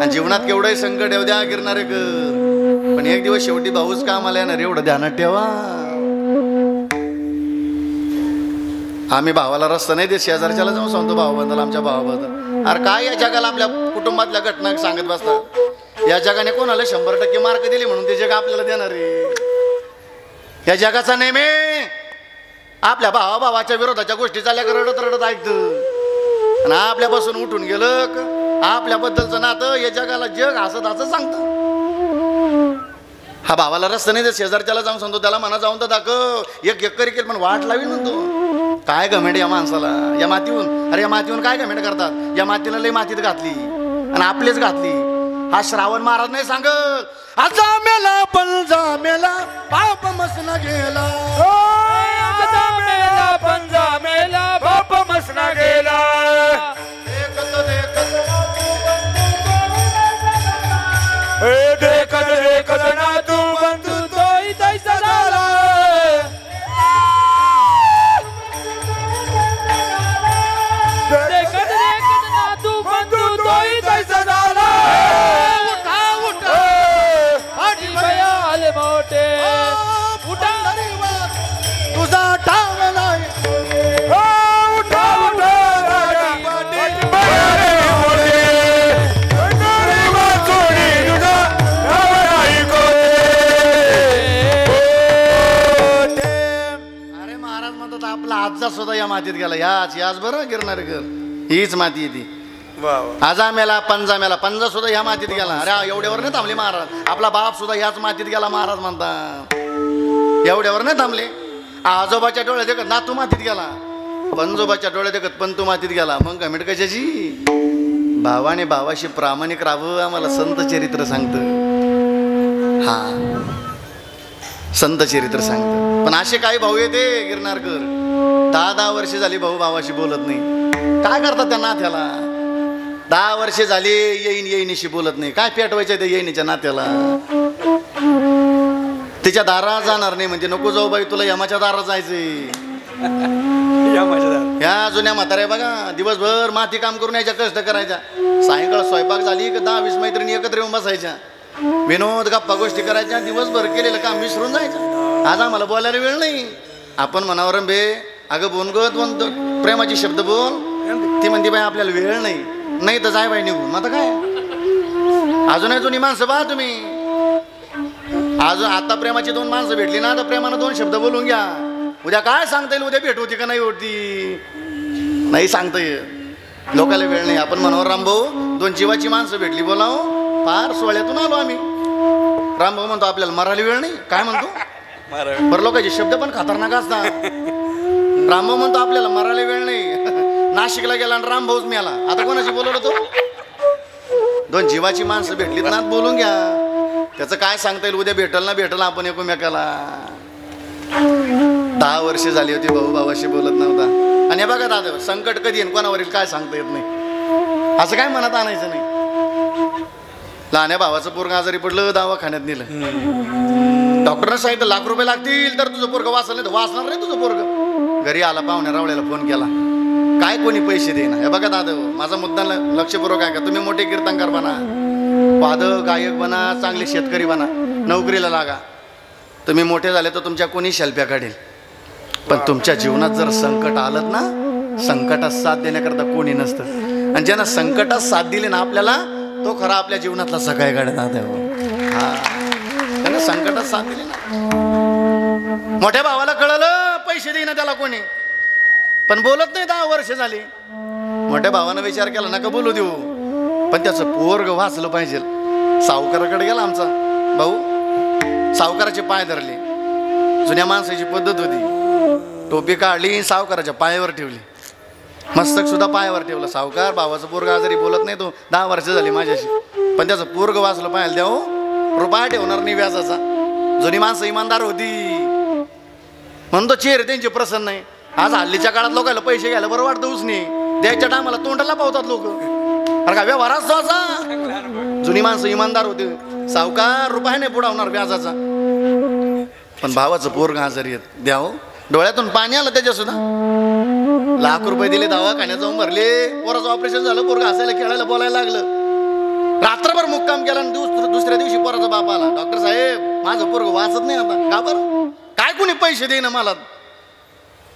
आणि जीवनात केवढंही संकट येऊ द्या गिरणारे कर, पण एक दिवस शेवटी भाऊच का आम्हाला येणार एवढं ध्यानात ठेवा. आम्ही भावाला रस्ता नाही देत, शेजारच्याला जाऊन सांगतो भावाबद्दल, आमच्या भावाबद्दल. अरे काय या जगाला आपल्या कुटुंबातल्या घटना सांगत बसतात. या जगाने कोणाला 100% मार्क दिले म्हणून ते जग आपल्याला देणार आहे. या जगाचा नेहमी आपल्या भावाच्या विरोधाच्या गोष्टी चालल्या रडत रडत ऐकतं. आणि आपल्यापासून उठून गेलं आपल्याबद्दलचं नातं या जगाला जग हसत हसत सांगतं. हा भावाला रस्ता नाही देत, शेजारच्याला जाऊन सांगतो, त्याला म्हणा जाऊन तर दाखव, एक एकर केल पण वाट लावी म्हणतो. काय घमेंट या माणसाला, या मातीहून. अरे या मातीहून काय घमेंट करतात. या मातीनं लई मातीत घातली आणि आपलेच घातली. हा श्रावण महाराज नाही सांगत, आजा मेला पण जा मेला पाप मसना गेला, पण जा मेला बाप मसना गेला. देखत देखत ना तू बंधू तोही तैसा झाला. देखत देखत ना तू बंधू तोही तैसा झाला. उठा उठा पाठी भया आले मोठे, उठा तुझा ठाव नाही. उठा उठा पाठी भया आले मोठे, आपला आजचा सुद्धा या मातीत गेला. याच बरं गिरणार घर, हीच माती आहे ती. आजा मेला पंजा मेला, पंजा सुद्धा ह्या मातीत गेला. अरे एवढ्यावर नाही थांबले महाराज, आपला बाप सुद्धा ह्याच मातीत गेला महाराज म्हणतात. एवढ्यावर नाही थांबले. आजोबाच्या डोळ्यात देखत नातू मातीत गेला, पंजोबाच्या डोळ्यात देखत पंतू मातीत गेला. मग कमेंट कशाची. भावाने भावाशी प्रामाणिक राहावं आम्हाला संत चरित्र सांगतं. हा संत चरित्र सांगतं. पण असे काही भाऊ येते गिरणारकर 10 वर्षे झाली भाऊ भावाशी बोलत नाही. काय करतात त्या नात्याला. 10 वर्षे झाली येईनीशी बोलत नाही. काय पेटवायचं त्या येईनीच्या नात्याला. तिच्या दारात जाणार नाही म्हणजे नको जाऊ बाई, तुला यमाच्या दारात जायचंय. ह्या जुन्या म्हाताऱ्या बघा दिवसभर माती काम करून यायच्या, कष्ट करायच्या. सायंकाळ स्वयंपाक झाली की 10-20 मैत्रिणी एकत्र येऊन बसायच्या, विनोद गप्पा गोष्टी करायच्या. दिवसभर केलेलं काम विसरून जायचं. आज आम्हाला बोलायला वेळ नाही. आपण म्हणावर बे अगं बोन ग 2 प्रेमाचे शब्द बोल. ती म्हणते बाई आपल्याला वेळ नाही तर जाय बाई निघून. आता काय अजूनही जुनी माणसं पहा तुम्ही. अजून आता प्रेमाची 2 माणसं भेटली ना, आता प्रेमानं 2 शब्द बोलून घ्या. उद्या काय सांगता येईल, उद्या भेट होती का नाही होती, नाही सांगता येईल. लोकाला वेळ नाही. आपण मनोहर रामभाऊ 2 जीवाची माणसं भेटली बोलाव, फार सोहळ्यातून आलो आम्ही. रामभाऊ म्हणतो आपल्याला मरायला वेळ नाही. काय म्हणतो बरं, लोकांचे शब्द पण खतरनाक असतात. रामभाऊ म्हणतो आपल्याला मरायला वेळ नाही. नाशिकला गेला आणि रामभाऊच मिळाला. आता कोणाशी बोलवलं तो? 2 जीवाची माणसं भेटलीत ना, बोलून घ्या. त्याचं काय सांगता येईल, उद्या भेटल ना भेटल आपण एकमेकाला. 10 वर्ष झाली होती भाऊ भावाशी बोलत नव्हता. आणि हे बघा दादा, संकट कधी येईल कोणावरील काय सांगता येत नाही. असं काय मनात आणायचं नाही. लहान्या भावाचं पोरगं आजारी पडलं, दवाखान्यात नेलं. डॉक्टरनं सांगितलं लाख रुपये लागतील तर तुझं पोरगं वाचलं, नाही तर वाचणार नाही तुझं पोरगं. घरी आला, पाहुण्या रावळ्याला फोन केला, काय कोणी पैसे देईना. हे बघा दादा, माझा मुद्दा लक्षपूर्वक आहे का, तुम्ही मोठे कीर्तनकार बना, वादक गायक बना, चांगले शेतकरी बना, नोकरीला लागा. तुम्ही मोठे झाले तर तुमच्या कोणी शेल्प्या काढेल. पण तुमच्या जीवनात जर संकट आलं ना, संकटात साथ देण्याकरता कोणी नसतं. आणि ज्यांना संकटात साथ दिली ना आपल्याला, तो खरा आपल्या जीवनातला सकाळी काढत हा, त्यानं संकटात साथ दिली ना. मोठ्या भावाला कळलं पैसे देईना त्याला कोणी, पण बोलत नाही. 10 वर्ष झाली. मोठ्या भावानं विचार केला नका बोलू देऊ, पण त्याचं पोरग वाचलं पाहिजे. सावकाराकडे गेला आमचा भाऊ, सावकाराचे पाय धरले. जुन्या माणसाची पद्धत होती, टोपी काढली, सावकाराच्या पायावर ठेवली, मस्तक सुद्धा पायावर ठेवलं. सावकार भावाचं पोरग आजारी, बोलत नाही तो, 10 वर्ष झाली माझ्याशी, पण त्याचं पोरग वाचलं पाहिजे. द्याव रुपया ठेवणार नाही व्याजाचा. जुनी माणसं इमानदार होती म्हणून तो चेहरे त्यांचे प्रसन्न नाही. आज हल्लीच्या काळात लोकांना पैसे घ्यायला बरं वाटतं, उसने द्यायच्या टायमाला तोंडाला पावतात लोक. अरे का व्यवहार असतो असा. जुनी माणसं इमानदार होती. सावकार रुपयाने बुडवणार व्याजाचा. पण भावाचं पोरग आजारी येत, द्याव. डोळ्यातून पाणी आलं त्याच्या सुद्धा. लाख रुपये दिले, दवाखान्यात जाऊन भरले, पोराचं ऑपरेशन झालं, पोरग हसायला खेळायला बोलायला लागलं. रात्रभर मुक्काम केला आणि दुसऱ्या दिवशी पोराचा बाप आला, डॉक्टर साहेब माझं पोरग वाचत नाही आता. का बरं? काय कोणी पैसे देईना मला.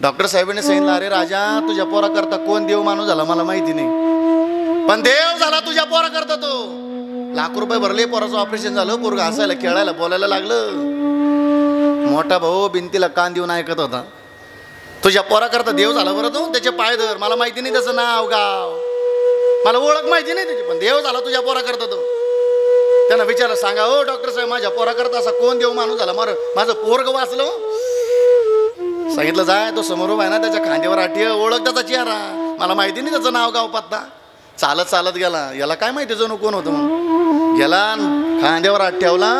डॉक्टर साहेबांनी सांगितलं, अरे राजा, तुझ्या पोरा करता कोण देव माणूस झाला मला माहिती नाही, पण देव झाला तुझ्या पोरा करता तो. लाख रुपये भरले, पोराचं ऑपरेशन झालं, पोरग हसायला खेळायला बोलायला लागलं. मोठा भाऊ भिंतीला कान देऊन ऐकत होता. तुझ्या पोरा करता देव झाला बरं तो, त्याचे पाय धर. मला माहिती नाही त्याचं नाव गाव, मला ओळख माहिती नाही त्याची, पण देव झाला तुझ्या पोरा करता तो. त्यांना विचारलं, सांगा हो डॉक्टर साहेब, माझ्या पोरा करता असा कोण देव माणूस झाला, माझं पोरग वाचलं. सांगितलं, जाय तो समोर आहे ना, त्याच्या खांद्यावर आठी, ओळख त्याचा चेहरा. मला माहिती नाही त्याचं नाव गाव पत्ता. चालत चालत गेला, याला काय माहिती जणू कोण होतं म्हणून. गेला, खांद्यावर हात ठेवला.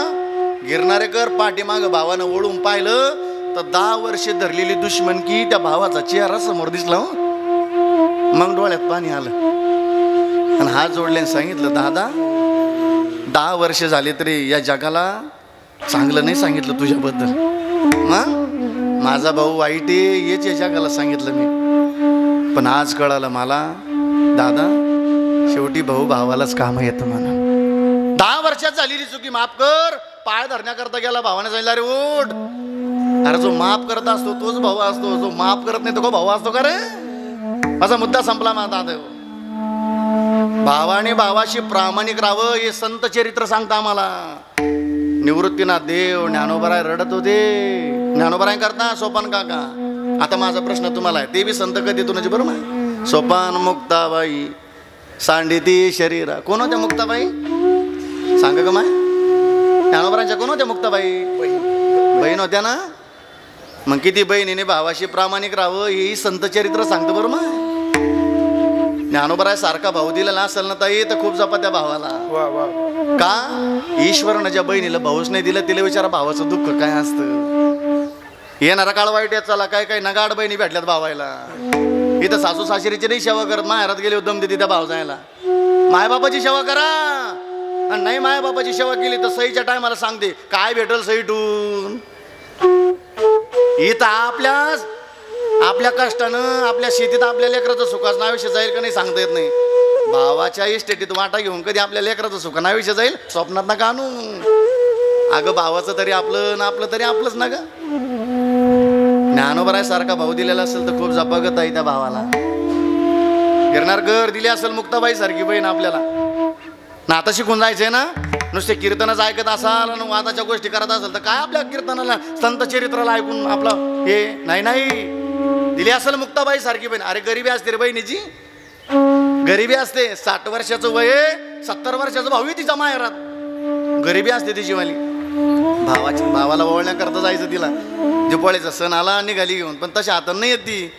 गिरणारेकर पाठीमाग भावानं ओळून पाहिलं तर 10 वर्ष धरलेली दुश्मनकी त्या भावाचा चेहरा समोर दिसला. मग डोळ्यात पाणी आलं आणि हात जोडले सांगितलं, दादा 10 वर्ष झाले तरी या जगाला चांगलं नाही सांगितलं तुझ्याबद्दल. मग माझा भाऊ वाईट आहे हेच या जगाला सांगितलं मी, पण आज कळालं मला, दादा शेवटी भाऊ भावालाच काम येतं म्हणा. 10 वर्षात झालेली चुकी माफ कर. पाय धरण्याकरता गेला, भावाने सांगितलं, अरे उठ. अरे जो माफ करत असतो तोच भाऊ असतो, जो माफ करत नाही तो का भाऊ असतो का रे. माझा मुद्दा संपला माझा. भावाने भावाशी प्रामाणिक राहावं हे संत चरित्र सांगता आम्हाला. निवृत्तीनाथ देव ज्ञानोबराय रडत होते, ज्ञानोबराय करता सोपान काका. आता माझा प्रश्न तुम्हाला आहे, ते बी संत कधीतूनच बरोबर आहे. सोपान मुक्ताबाई सांडिती शरीरा, कोण होत्या मुक्ताबाई सांग ग माय. ज्ञानोबरांच्या कोण होत्या मुक्ताबाई? बहीण होत्या ना. मग किती बहिणीने भावाशी प्रामाणिक राहावं हेही संत चरित्र सांगतं बरं. मग ज्ञानोबराय सारखा भाऊ दिलेला असेल ना ताई तर खूप जपा त्या भावाला. का? ईश्वरनं ज्या बहिणीला भाऊच नाही दिलं तिला विचारा भावाचं दुःख काय असतं. येणारा काळ वाईट यात चला, काय काय नगाड बहिणी भेटल्यात भावायला. इथं सासू सासरीची नाही सेवा करत, माहेरात गेले उद्दम देते त्या भाव जायला. मायबापाची सेवा करा, आणि नाही मायबापाची सेवा केली तर सईच्या टायमाला सांगते काय भेटल सईटून. इथं आपल्या कष्टानं आपल्या शेतीत आपल्या लेकराचं सुखाचं आयुष्य जाईल का नाही सांगता येत नाही. भावाच्या इस्टेटीत वाटा घेऊन कधी आपल्या लेकराचं सुखाचं आयुष्य जाईल स्वप्नात नका आणू. अगं भावाचं तरी आपलं ना, आपलं तरी आपलंच ना ग. ज्ञानोबराय सारखा भाऊ दिलेला असेल तर खूप जपागत आहे त्या भावाला. गिरणार घर दिली असेल मुक्ताबाई सारखी बहीण आपल्याला. नातं शिकून जायचंय ना. नुसते कीर्तनच ऐकत असाल आणि वादाच्या गोष्टी करत असाल तर काय आपल्या कीर्तनाला संत चरित्राला ऐकून आपलं हे नाही. नाही दिली असेल मुक्ताबाई सारखी बहीण. अरे गरिबी असते रे बहिणीची, गरिबी असते. 60 वर्षाचं वय, 70 वर्षाचं भाऊ तिच्या माहेरात गरिबी असते तिचीवाली. भावाला ओवळण्याकरता जायचं तिला. दिवाळीचा सण आला निघाली घेऊन, पण तशा हातात नाही येत ती.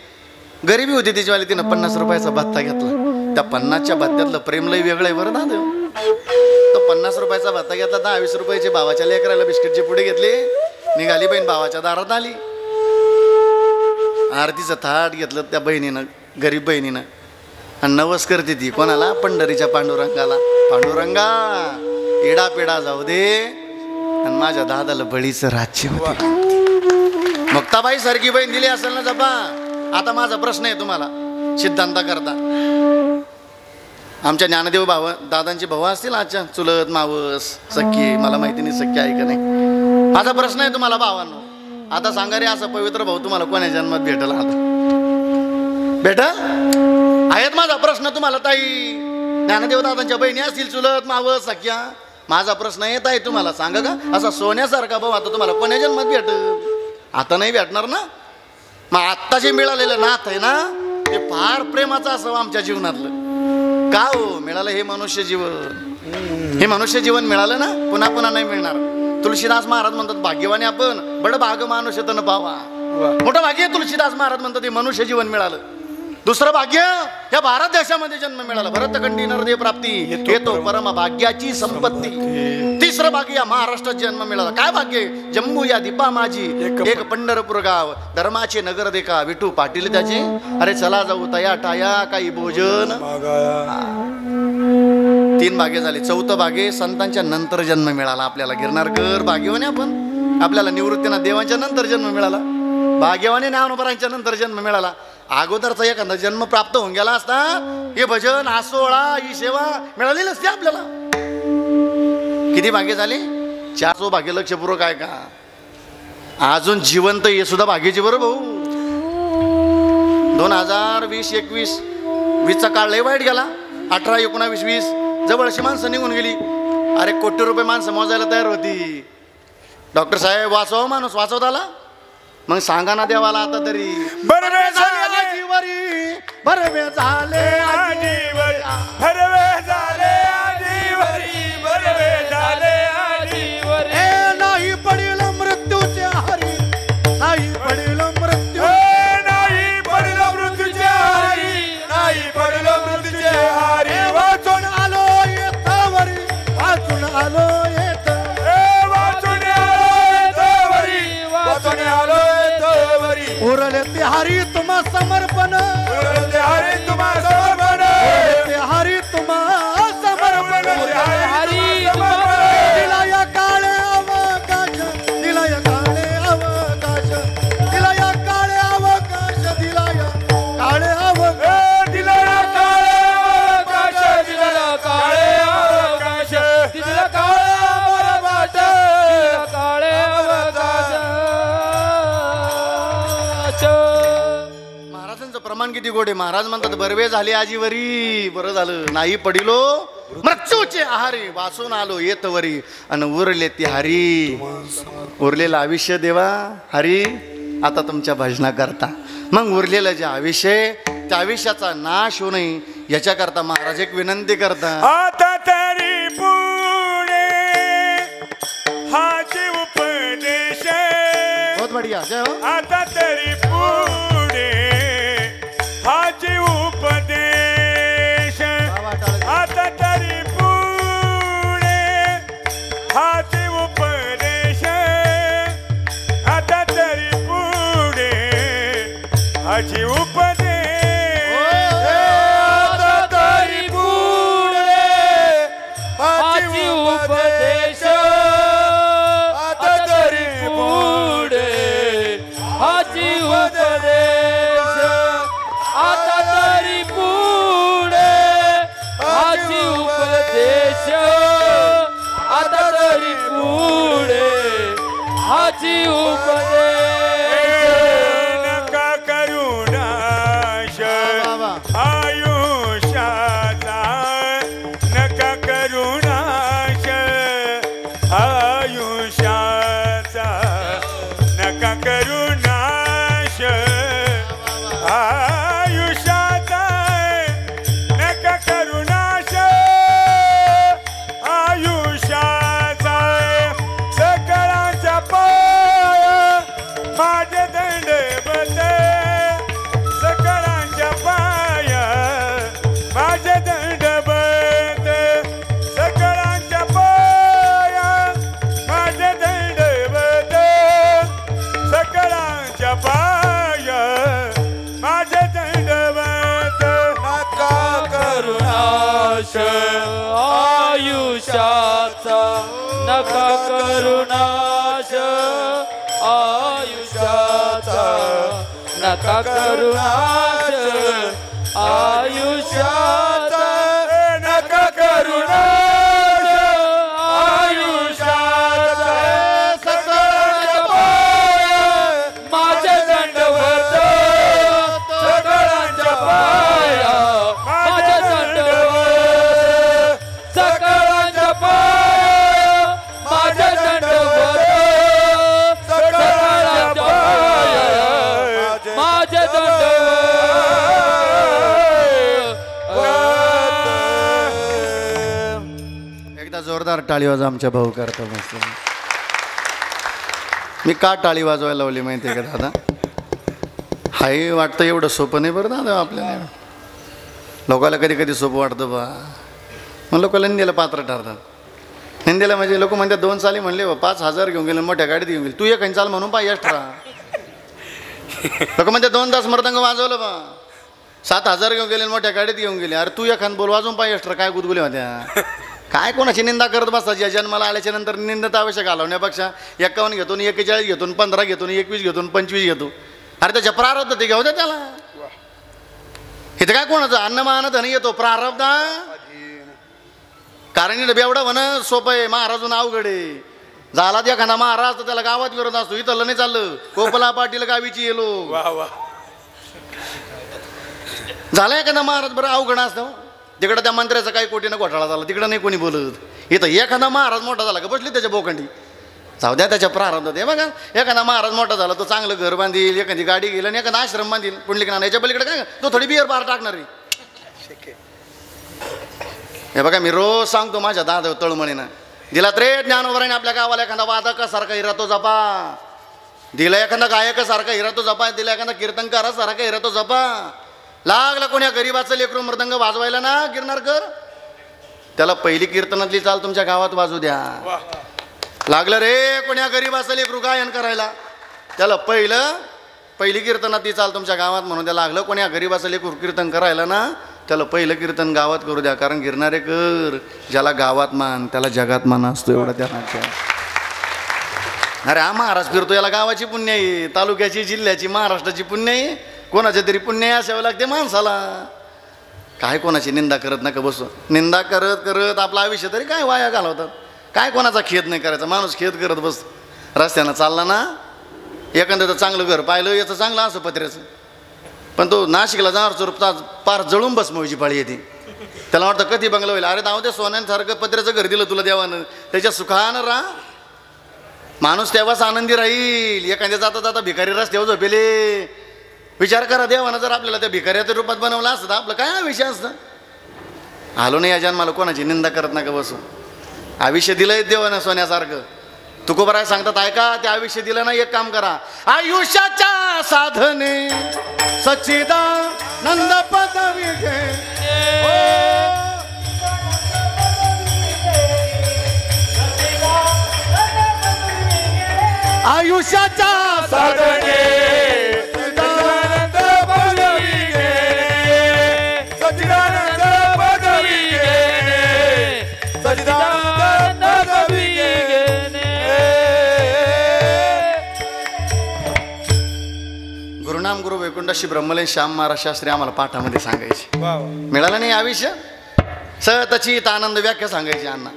गरिबी होती तिचीवाली. तिनं 50 रुपयाचा भत्ता घेतला. त्या 50च्या भत्त्यातलं प्रेम लय वेगळं आहे बरं दादा. तो 50 रुपयाचा भत्ता घेतला, 10-20 रुपयाचे भावाच्या लेकराला बिस्किटचे पुढे घेतले. निघाली बहीण भावाच्या दारात आली. आरतीचं थाट घेतलं त्या बहिणीनं, गरीब बहिणीनं, आणि नवस करते ती कोणाला? पंढरीच्या पांडुरंगाला. पांडुरंगा एडा पेडा जाऊ दे आणि माझ्या दादाला बळीचं राज्य होते. मुक्ताबाई सारखी बहीण दिली असेल ना जपा. आता माझा प्रश्न आहे तुम्हाला सिद्धांता करता. आमच्या ज्ञानदेव भाव दादांचे भाऊ असतील आजच्या, चुलत मावस सख्खी, मला माहिती नाही सख्खी आहे का नाही. माझा प्रश्न आहे तुम्हाला भावांनो. आता सांगा रे, असं पवित्र भाऊ तुम्हाला कोण्या जन्मात भेटला? आता भेटल आहेत? माझा प्रश्न तुम्हाला ताई, ज्ञानदेव दादांच्या बहिणी असतील चुलत मावस सख्या, माझा प्रश्न येत आहे तुम्हाला, सांगा का असा सोन्यासारखा भाऊ आता तुम्हाला कोण्या जन्मात भेटल? आता नाही भेटणार ना. मग आत्ता जे मिळालेलं नाथ आहे ना, ते फार प्रेमाचं असावं आमच्या जीवनातलं. का हो मिळालं हे मनुष्य जीवन? हे मनुष्य जीवन मिळालं ना, पुन्हा पुन्हा नाही मिळणार. तुलसीदास महाराज म्हणतात, भाग्यवाने आपण, बड भाग मानुष तन पावा. मोठं भाग्य तुलसीदास महाराज म्हणतात, हे मनुष्य जीवन मिळालं. दुसरं भाग्य या भारत देशामध्ये जन्म मिळाला. भरतखंडी नरदेव प्राप्ती येतो परम भाग्याची संपत्ती. तिसरं भाग्य या महाराष्ट्रात जन्म मिळाला. काय भाग्य? जम्मू या दीपा माझी, एक पंढरपूर गाव, धर्माचे नगर देखा, विठू पाटील त्याचे. अरे चला जाऊ तया टाया काही भोजन. 3 भाग्य झाले. 4थं भाग्य संतांच्या नंतर जन्म मिळाला आपल्याला. गिरनारकर भाग्यवाने आपण. आपल्याला निवृत्तीनाथ देवांच्या नंतर जन्म मिळाला. भाग्यवाने ज्ञानोबरांच्या नंतर जन्म मिळाला. अगोदरचा एखादा जन्म प्राप्त होऊन गेला असता, हे भजन हा सोहळा ही सेवा मिळाली नसते आपल्याला. किती भाग्य झाले? 400 भाग्य. लक्षपूर्वक आहे का? अजून जिवंत हे सुद्धा भाग्याची बरोबर भाऊ. 2020-21 20चा काळ लय वाईट गेला. 18, 19, 20 जवळशी माणसं निघून गेली. अरे कोटी रुपये माणसं मोजायला तयार होती. डॉक्टर साहेब वाचवा माणूस, वाचवत आला. मग सांगा ना देवाला आता तरी. बरवे झाले आजीवरी, बरवे झाले आजीवरी, बरवे झाले आजीवरी, बरवे झाले आजीवरी. ए नाही पडेल मृत्यूचे हरी, नाही पडेल मृत्यू, नाही पडल मृत्यूचे हारी, नाही पडल मृत्यूचे हारी. वाचून आलो येतावरी, वाचून आलो येत, वाचून आलो येतावरी, वाचून आलो येतावरी. उरले ते हरी तुम्हा समर्पण, उरले ते हरी तुम्हा समर्पण, ते हरी तुम्हा समर्पण, हरी समर्पण. दिला या काळे अवकाश, दिला या काळे अवकाश, दिला या काळे अवकाश, दिला या काळे अवकाश, दिला काळे अवकाश, दिला काळे अवकाश, दिला काळे अवकाश, दिला काळे अवकाश. महाराजांचं प्रमाण किती गोडे. महाराज म्हणतात बरवे झाले आजीवरी, बरं झालं नाही पडिलो मृत्यूचे आहारी, वाचून आलो येतवरी, आणि उरले ती हरी. उरलेलं आयुष्य देवा हरी आता तुमच्या भजना करता. मग उरलेलं जे आयुष्य, त्या आयुष्याचा नाश होऊ नये याच्याकरता महाराज एक विनंती करता. आता तरी पुणे हाची उपदेश, बहुत बढिया, जय हो. आता तरी पुणे हाची उपदेश, आता तरी पुणे हाची उपदेश, आता तरी पुणे हाची उपदेश, आता तरी पुणे हाची उपदेश, आता तरी पुणे हाची आयुष्याचा नका करुणाश आयुष्याचा नका करुणाश आयुष्याचा नका करुणाश आयुष्याचा सकळांच्या पाय माझे दंडवत सकळांच्या पाय माझे दंडवत सकळांच्या पाय माझे दंडवत सकळांच्या पाय माझे एकदा जोरदार टाळी वाजवा आमच्या भाऊ करतो मस्त. मी का टाळी वाजवायला लावली माहिती आहे का दादा? हाही वाटतं एवढं सोपं नाही बरं दादा आपल्याला. लोकांना कधी कधी सोपं वाटतं बा. मग लोक निंदेला पात्र ठरतात. निंदेला म्हणजे लोक म्हणतात 2 साली म्हणले 5,000 घेऊन गेले मोठ्या गाडीत घेऊन गेले. तू एक चाल म्हणून पाहिजे एक्स्ट्रा. लोक म्हणतात 2 तास मृदंग वाजवलं बा 7,000 घेऊन गेले मोठ्या गाडीत घेऊन गेले. अरे तू एखाद बोल वाजवून पाहिजे एक्स्ट्रा. काय गुदगुले होत्या. काय कोणाची निंदा करत बसताची. जन्माला आल्याच्या नंतर निंदा आवश्यक घालवण्यापेक्षा 51 घेतो 41 घेतो 15 घेतो 21 घेतो 25 घेतो. अरे त्याच्या प्रारब्ध ते घेऊ द्या त्याला. इथं काय कोणाचं अन्नमान धन येतो प्रारब्ध. कारण इथं बेवडा म्हणा सोपं आहे. महाराजून अवघड आहे. झाला एखादा महाराज तर त्याला गावात विरोध असतो. इथं नाही चाललं. कोपला पाटील गावीची येलो झाला एखादा महाराज बरं अवघड असतं. तिकडं त्या मंत्र्याचा काही कोटीनं घोटाळा झाला तिकडं नाही कोणी बोलत. इथं एखादा महाराज मोठा झाला का बसली त्याच्या बोखंडी. जाऊ द्या त्याच्या प्रारब्धात. हे बघा एखादा महाराज मोठा झाला तो चांगलं घर बांधील एखादी गाडी घेईल आणि एखादा आश्रम बांधील पुंडलिकनाथ. याच्या पलीकडे काय तो थोडी बिअर बार टाकणार आहे. हे बघा मी रोज सांगतो माझ्या दादा तळमळीनं दिला रे ज्ञानोबराने आपल्या गावाला एखादा वादकासारखा हिरा तो जपा. दिला एखादा गायकासारखा हिरा तो जपा. दिला एखादा कीर्तनकारासारखा हिरा तो जपा. लागला कोण्या गरीबाचं लेकरू मृदंग वाजवायला ना गिरनारकर त्याला पहिली कीर्तनातली चाल तुमच्या गावात वाजू द्या. लागलं रे कोण्या गरीबाचं लेकरू गायन करायला त्याला पहिली कीर्तनातली चाल तुमच्या गावात म्हणून द्या. लागलं कोण्या गरीबाचं लेकरू कीर्तन करायला ना त्याला पहिलं कीर्तन गावात करू द्या. कारण गिरनारेकर ज्याला गावात मान त्याला जगात मान असतो एवढा त्या नाट्या. अरे हा महाराज फिरतो याला गावाची पुण्य आहे तालुक्याची जिल्ह्याची महाराष्ट्राची पुण्य आहे. कोणाचे तरी पुण्य असावं लागते माणसाला. काय कोणाची निंदा करत नका बसू. निंदा करत करत आपलं आयुष्य तरी काय वाया घालवतात. काय कोणाचा खेद नाही करायचा. माणूस खेद करत बस. रस्त्यानं चालला ना एखाद्याचं चांगलं घर पाहिलं याचं चांगलं असं पत्र्याचं पण तो नाशिकला जाणार स्वरूप पार जळून बसमवायची पाळी येते. त्याला वाटतं कधी बंगलं होईल. अरे दाव ते सोन्यांसारखं पत्र्याचं घर दिलं तुला देवानं त्याच्या सुखानं राहा. माणूस तेव्हाच आनंदी राहील. एखाद्या जाता जाता भिकारी रस्त्यावर झोपेले. विचार करा देवानं जर आपल्याला त्या भिकाऱ्याच्या रूपात बनवलं असतं तर आपलं काय आयुष्य असतं. आलो नाही या जन्माला कोणाची निंदा करत नका बसू. आयुष्य दिलंय देवानं सोन्यासारखं. तुकोबराय सांगतात ऐका ते आयुष्य दिलं ना एक काम करा. आयुष्याच्या साधने सच्चिदानंद पदवी घे. आयुष्याच्या साधने गुरुनाम गुरु वैकुंठ श्री ब्रह्मलीन श्याम महाराज शास्त्री आम्हाला पाठामध्ये सांगायचे. मिळालं नाही आयुष्य सतचित आनंद व्याख्या सांगायची अण्णा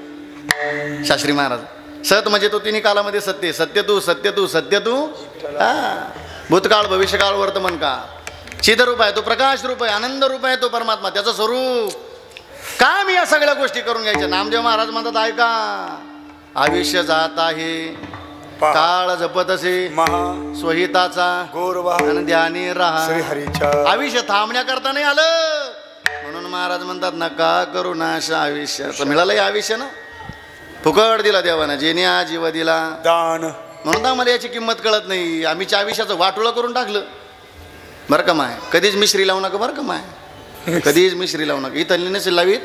शास्त्री महाराज. सत म्हणजे तो तिन्ही कालामध्ये सत्य. सत्य तू सत्य तू सत्य तू. भूतकाळ भविष्यकाळ वर्तमान काळ. चिदरूप आहे तो प्रकाश रूप आहे आनंद रूप आहे तो परमात्मा त्याचं स्वरूप. का मी या सगळ्या गोष्टी करून घ्यायच्या. नामदेव महाराज म्हणतात ऐका आयुष्य जात आहे काळ जपत असे स्वहिताचा आणि ध्यानी राहा. आयुष्य थांबण्याकरता नाही आलं म्हणून महाराज म्हणतात नका करू नाश आयुष्याचं. मिळालं आयुष्य ना फुकट दिला देवानं. जेने हा जीव दिला दान म्हणून आम्हाला याची किंमत कळत नाही. आम्ही आयुष्याचं वाटोळं करून टाकलं बरं का माय. कधीच मिश्री लावू नका बरं का माय. कधीच मिश्री लावू नका. इथं नसेल लावीत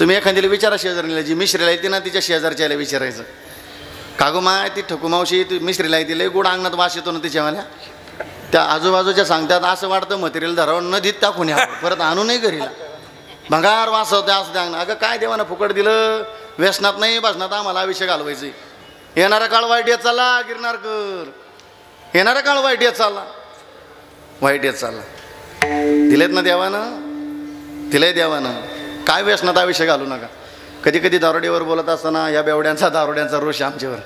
तुम्ही एखाद्याला विचारा शेजारीला जी मिश्रीला येते ना तिच्या शेजारच्याला विचारायचं कागो माय ती ठकू मावशी ती मिश्रीला येते लय गोड अंगणात वास येतो ना तिच्यावाल्या. त्या आजूबाजूच्या सांगतात असं वाटतं मटेरियल धरावून नदीत टाकून या परत आणू नाही घरीला. भंगार वाचवते असं द्या ना. अगं काय देवानं फुकट दिलं, व्यसनात नाही बसनात आम्हाला आयुष्य घालवायचे. येणारा काळ वाईट येत चालला गिरणारकर, येणारा काळ वाईट येत चालला, वाईट येत चालला. दिलेत ना देवानं, दिलंय देवानं. काय व्यसनात आयुष्य घालू नका. कधी कधी दारोड्यावर बोलत असताना या बेवड्यांचा दारोड्यांचा रोष आमच्यावर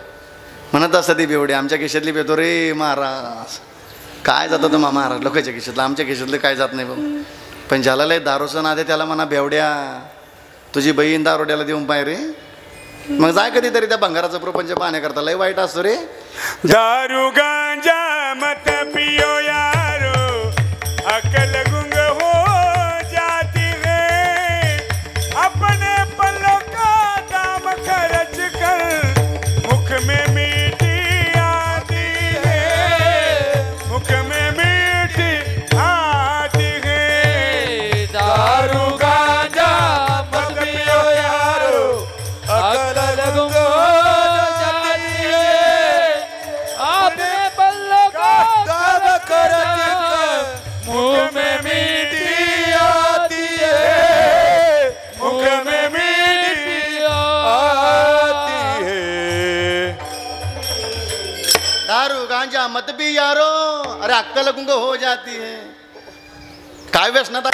म्हणत असतं, ती बेवडी आमच्या खिशातली पेतो रे महाराज. काय जातं तर महाराज लोकांच्या खिशातलं, आमच्या खिशातलं काय जात नाही बाबा. पण ज्याला लय दारूचं नाद आहे त्याला म्हणा बेवड्या, तुझी बहीण दारोड्याला देऊन पाय रे. मग जाय कधीतरी त्या भंगाराचं प्रपंच पाहण्याकरता. लय वाईट असतो रे दारू गांजा मत पियो यारो, अकल गुंग हो जाती है. अपने पलों का दाम खर्च कर, मुख में मीठी आती है, मुख में मीठी आती है. दारू गांजा मत पियो यारो, अकल गुंग हो जाती है. अपने पल्लों का दाम खर्च कर, मुंह में मीठी आती है, मुख में मीठी आती है. दारू गांजा मत पी यारो, अरे अक्कल गुंग हो जाती है. काय व्यसनात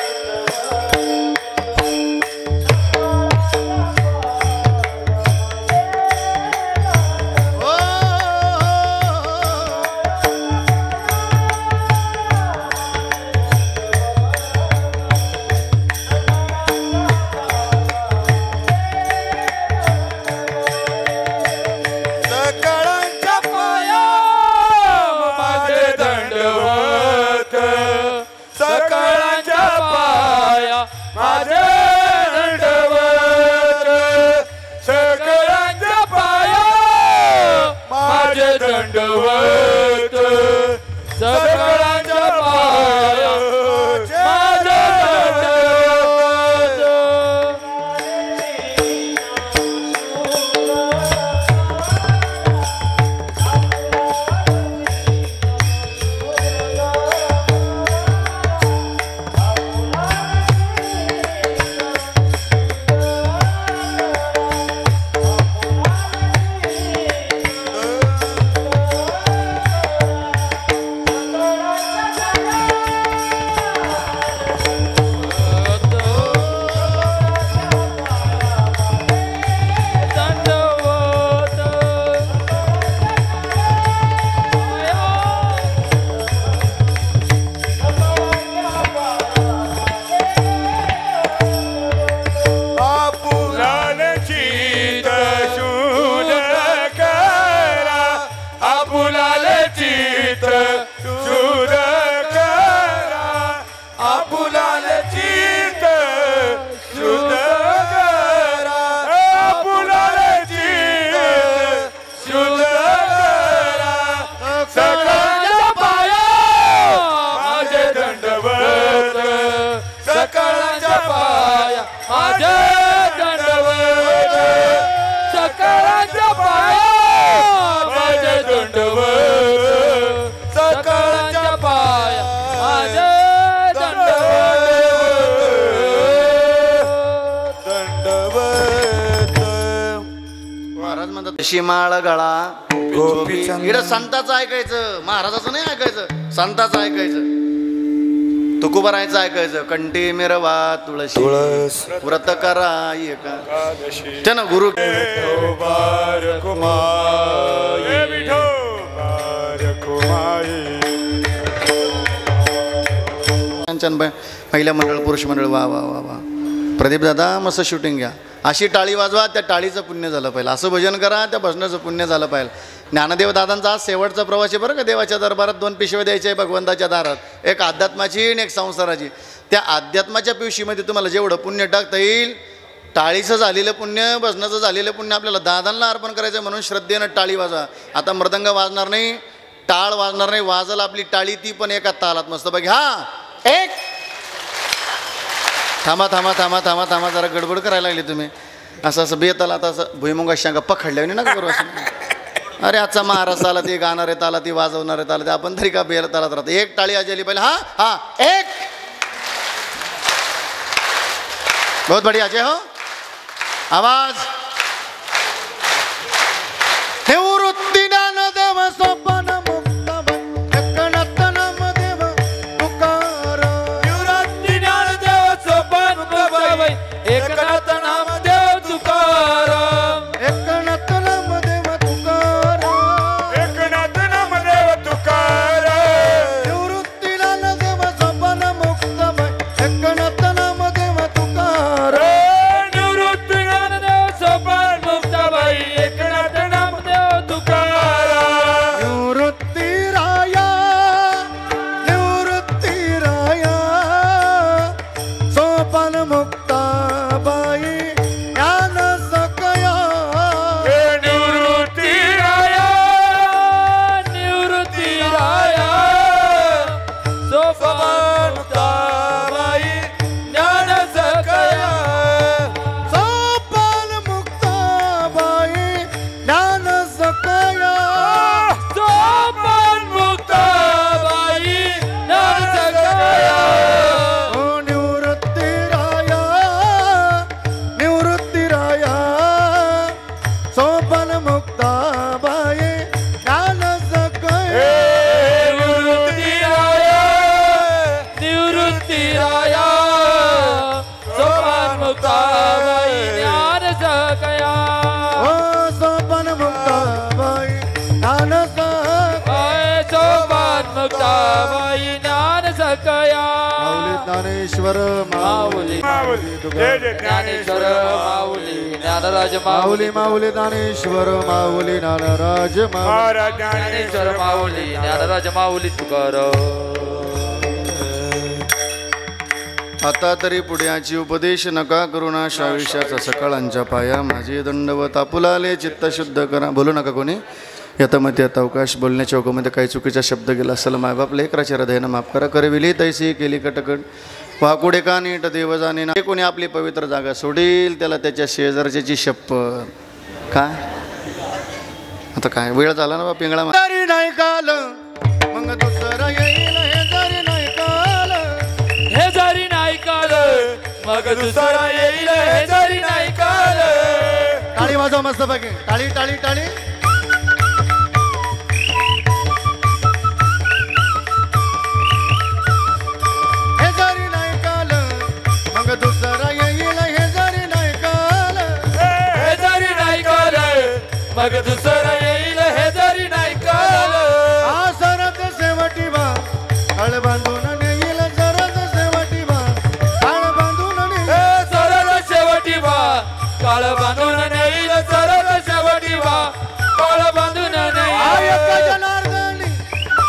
सकळांच्या पाया माझे दंडवत, सकळांच्या पाया माझे दंडवत, सकळांच्या पाया माझे दंडवत, सकळांच्या पाया माझे दंडवत. शिमाळ गळा इकडं संताचं ऐकायचं, महाराजाचं नाही ऐकायचं, संताचं ऐकायचं. तुकोबारायचं ऐकायचं. कंठी मिरवा तुळशी व्रत करा एकादशी. त्यानं गुरु महिला मंडळ पुरुष मंडळ वा वा वा वा. प्रदीप दादा मस्त शूटिंग घ्या. अशी टाळी वाजवा, त्या टाळीचं पुण्य झालं पाहिजे. असं भजन करा, त्या भजनाचं पुण्य झालं पाहिजे. ज्ञानदेव दादांचा आज शेवटचा प्रवास आहे बरं का. देवाच्या दरबारात 2 पिशव्या द्यायच्या आहे भगवंताच्या दारात, एक अध्यात्माची आणि एक संसाराची. त्या अध्यात्माच्या पिशवीमध्ये तुम्हाला जेवढं पुण्य टाकता येईल, टाळीचं झालेलं पुण्य, भजनाचं झालेलं पुण्य आपल्याला दादांना अर्पण करायचं. म्हणून श्रद्धेनं टाळी वाजवा. आता मृदंग वाजणार नाही, टाळ वाजणार नाही, वाजल आपली टाळी, ती पण एका तालात मस्त बघ. हा एक थांबा थांबा थांबा थांबा थांबा जरा गडबड करायला लागली तुम्ही. असं असं बेताला आता असं भुईमुंगा शांगा पकडल्याने नका करू असं. अरे आजचा महाराज आला, ती गाणार आहे ताला, ती वाजवणार आहे ताला, ते आपण तरी का बेल तालात राहतो. एक टाळी वाजली पाहिजे. हा हा एक बहुत बढ़िया जय हो आवाज निवृत्ती ज्ञानदेव सोपान मुक्त एकनाथ नामदेव तुकार निवृत्ती ज्ञानदेव सोपान मुक्ताबाई एकनाथ नामदेव तुकाराम एकनाथ नामदेव तुकार एकनाथ नामदेव तुकार निवृत्ती ज्ञानदेव सोपान मुक्त एकनाथ नामदेव तुकार निवृत्ती ज्ञानदेव सोपान मुक्ताबाई एकनाथ नामदेव तुकाराम निवृत्ती राया सोपान मुक्ताबाई ज्ञान सकया निवृत्ती राया सोपान मुक्ताबाई ज्ञान सकया सोपान मुक्ताबाई ज्ञान सकया सोपान मुक्ताबाई ज्ञान सकया ओ निवृत्ती राया सोपान मुक्ताबाई ज्ञान सकया निवृत्ती राया सोपान मुक्ताबाई ज्ञान सकया ओ सोपान मुक्ताबाई ज्ञान सकया सोपान मुक्ताबाई ज्ञान सकया माऊली ज्ञानेश्वर माऊली माऊली जय जय ज्ञानेश्वर माऊली ज्ञानराज माऊली माऊली ज्ञानेश्वर माऊली ज्ञानराज माऊली महाराज ज्ञानेश्वर माऊली ज्ञानराज माऊली तुकाराम आता तरी पुढ्याची उपदेश नका करुणा शाविषाचा सकाळांच्या पाया माझे दंडवत आपुलाले चित्त शुद्ध करा बोलू नका कोणी यथामती आता अवकाश बोलण्याच्या ओघामध्ये काही चुकीचा शब्द गेला असेल मायबाप लेकराच्या हृदयानं माफ करा करविली तैसी केली कटकट वाकुडे का नीट देव जाणे ना कोणी आपली पवित्र जागा सोडील त्याला त्याच्या शेजारच्याची शपथ काय आता काय वेळ झाला ना बा पिंगळा नाही काल मग दुसरं येईल हे जरी नाही काल हे जरी नाही काल मग दुसरा येईल हे जरी नाही काल टाळी वाजव मस्त पैकी टाळी टाळी टाळी हे जरी नाही काल मग दुसरा येईल हे जरी नाही काल हे जरी नाही काल मग दुसरा येईल हे जरी नाही काल सरत शेवटी बा हळ बांधून नेईल सरत शेवटी बा हळ बांधून नेईल सरळ शेवटी बा काळ बांधून नेईल सरळ शेवटी बा काळ बांधून एका नेईल जनार्दनी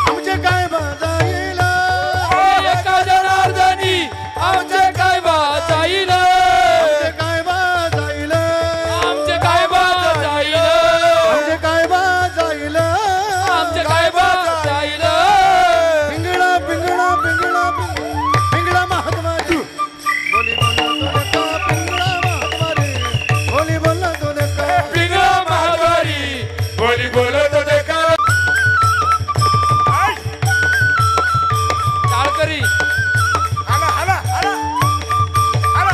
आमचे काय बाजा येईल एका जनार्दनी आमचे काय बा जाईल आमचे काय बाजा येईल आमचे काय बा जाईल आमचे काय बाजा येईल आमचे काय बा जाईल पिंगळा पिंगळा पिंगळा पिंगळा महात्माजी बोली बोला तो का पिंगळा महात्मारी बोली बोला तो का पिंगळा महाद्वारी बोली बोलत होते का टाळकरी आला आला आला आला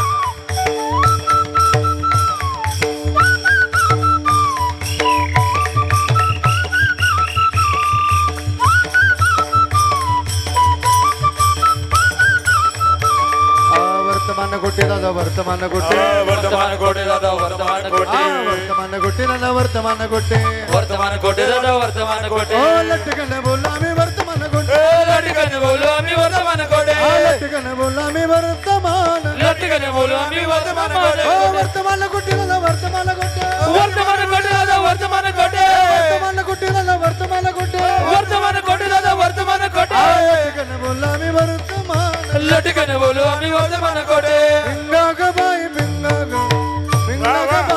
वर्तमान गोटे दादा वर्तमान गोटे वर्तमान कोटे दादा वर्तमान कोटे वर्तमान गोटे दादा वर्तमान गोटे वर्तमान कोटे दादा वर्तमान कोटे ओ लटकन बोला मी वर्तमान गोटे लटकन बोलू आम्ही वर्तमान कोटे लटकन बोला मी वर्तमान लटकन बोलू आम्ही वर्तमान कोटे ओ वर्तमान गोटे दादा वर्तमान गोटे वर्तमान कोटे दादा वर्तमान कोटे वर्तमान गोटे दादा वर्तमान गोटे वर्तमान कोटे दादा वर्तमान कोटे लटकन बोला मी वर्तमान लटकन बोलू आम्ही वर्तमान कोटे पिंगा ग बाई पिंगा ग बाई पिंगा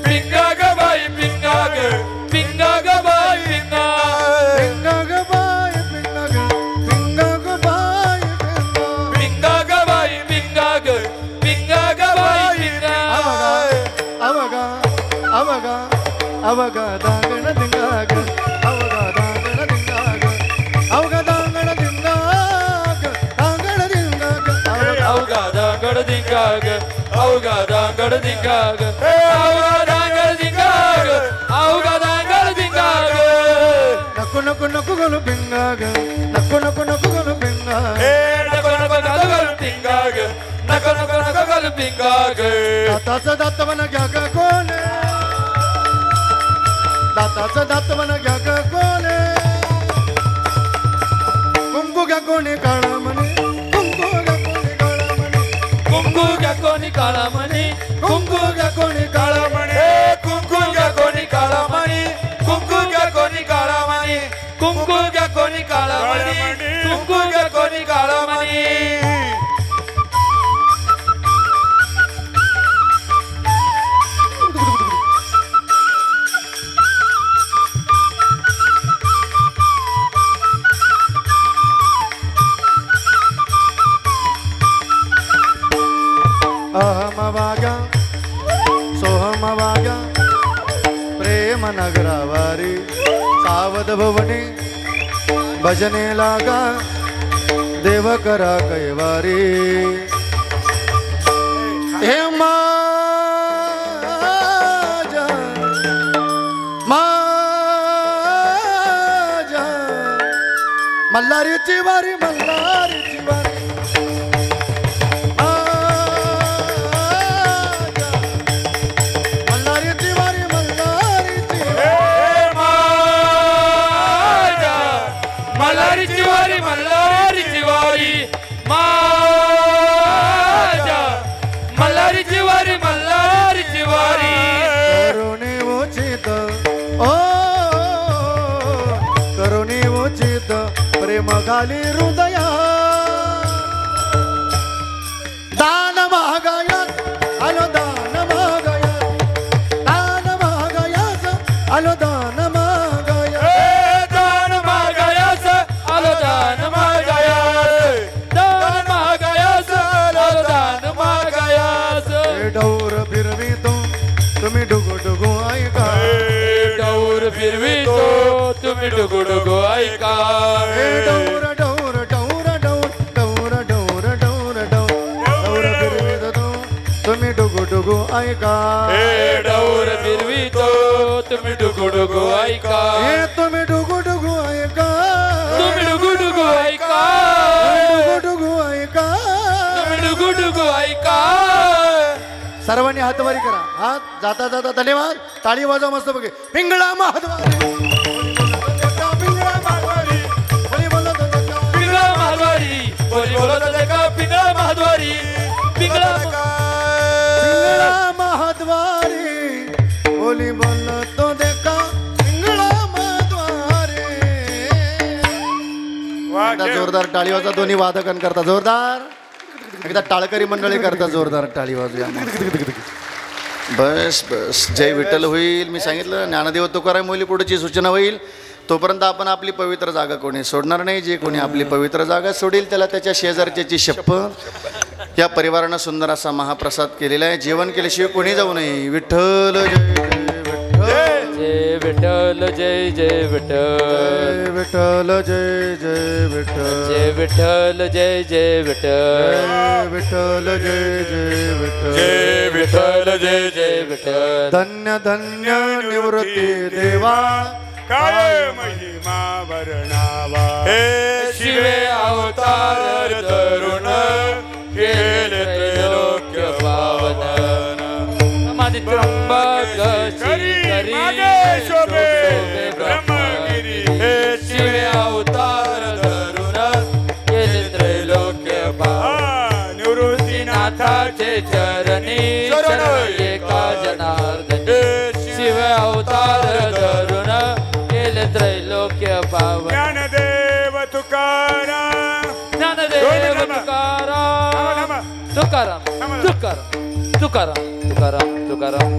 पिंगा ग बाई पिंगा ग पिंगा ग बाई पिंगा पिंगा ग बाई पिंगा ग पिंगा ग बाई पिंगा पिंगा ग बाई पिंगा ग पिंगा ग बाई पिंगा अवगा अवगा अवगा दांगण दिंगाग अवगा दांगण दिंगाग अवगा दांगण दिंगाग दांगण दिंगाग अवघा धांगड धिंगाग अवघा धांगड धिंगाग अवघा धांगड धिंगाग अवघा धांगड धिंगाग नको नको नको गोलू भिंगाग नको नको नको गोलू भिंगाग नको नको घालू घालू धिंगाग नको नको नको घालू धिंगाग दाताचं दात म्हणा घ्या ग कोण दाताचं दात म्हणा घ्या ग कोण कुंकू घ्या कोणी काळा म्हणे कुंकू घ्या कोणी काळा म्हणे कुंकू घ्या कोणी काळा म्हणे कुंकू घ्या कोणी काळा म्हणे कुंकू घ्या कोणी काळा म्हणे कुंकू घ्या कोणी काळा म्हणे कुंकू घ्या कोणी काळा म्हणे कुंकू घ्या कोणी काळा म्हणे अहम वाग्या सोहम वाग्या प्रेम नगरावारी सावध भवनी भजने लागा देव करा कैवारी हे माझ्या माझ्या मल्हारीची वारी मल्हारीची वारी मल्हारीची वारी मल्हारीची वारी माझ्या मल्हारीची वारी मल्हारीची वारी करुणी उचित ओ करुणी उचित प्रेम घाली हृदया दान महागायात आलो दान महागायात दान महागायात आलो दान महागायात दान मागायास आलो दान मागायास दान मागायास आलो दान मागायास डौर फिरवितो तुम्ही डुगू डुगू ऐका डौर फिरवितो तुम्ही डुगू डुगू ऐका डौर डौर डौर डौर डौर डौर डौर डौर फिरवितो तुम्ही डुगू डुगू ऐका डौर फिरवितो तुम्ही डुगू डुगू ऐका तुम्ही डुगू डुगू ऐका तुम्ही डुगू डुगू ऐका डुगू डुगू ऐका तुम्ही डुगू डुगू ऐका सर्वांनी हातवारी करा हात जाता जाता धन्यवाद टाळी वाजवा मस्त बघे पिंगळा महाद्वारी पिंगळा महाद्वारी बोली बोलत होता का? पिंगळा महाद्वारी बोली बोलत होता का पिंगळा महाद्वारी पिंगळा पिंगळा महाद्वारी बोली बोलत होता का पिंगळा महाद्वारी एकदा जोरदार टाळी वाजवा दोन्ही वादकन करता जोरदार एकदा टाळकरी मंडळी करता जोरदार टाळी वाजूया बस बस जय विठ्ठल होईल मी सांगितलं ज्ञानदेव तुकाराम मोली पुढची सूचना होईल तोपर्यंत आपण आपली पवित्र जागा कोणी सोडणार नाही जे कोणी आपली पवित्र जागा सोडील त्याला त्याच्या शेजारच्याची शपथ या परिवारानं सुंदर असा महाप्रसाद केलेला आहे जेवण केल्याशिवाय कोणी जाऊ नये विठ्ठल जय विठ्ठल जय जय विठ्ठल विठ्ठल जय जय विठ्ठल जय विठ्ठल जय जय विठ्ठल विठ्ठल जय जय विठ्ठल जय विठ्ठल जय जय विठ्ठल धन्य धन्य निवृत्ती देवा काय महिमा वर्णावा हे शिवे अवतार तरुण केले त्रैलोक्य पावन माझी त्र्यंबक करी शोभे ब्रह्मगिरी हे शिवे अवतार तरुण केले त्रैलोक्य पावन निवृत्तीनाथाचे चरणी शरण एका जनार्दनी शिव अवतार धरून केले त्रैलोक्य पावन ज्ञानदेव तुकाराम ज्ञानदेव तुकाराम तुकाराम तुकाराम तुकाराम तुकाराम तुकाराम तुकाराम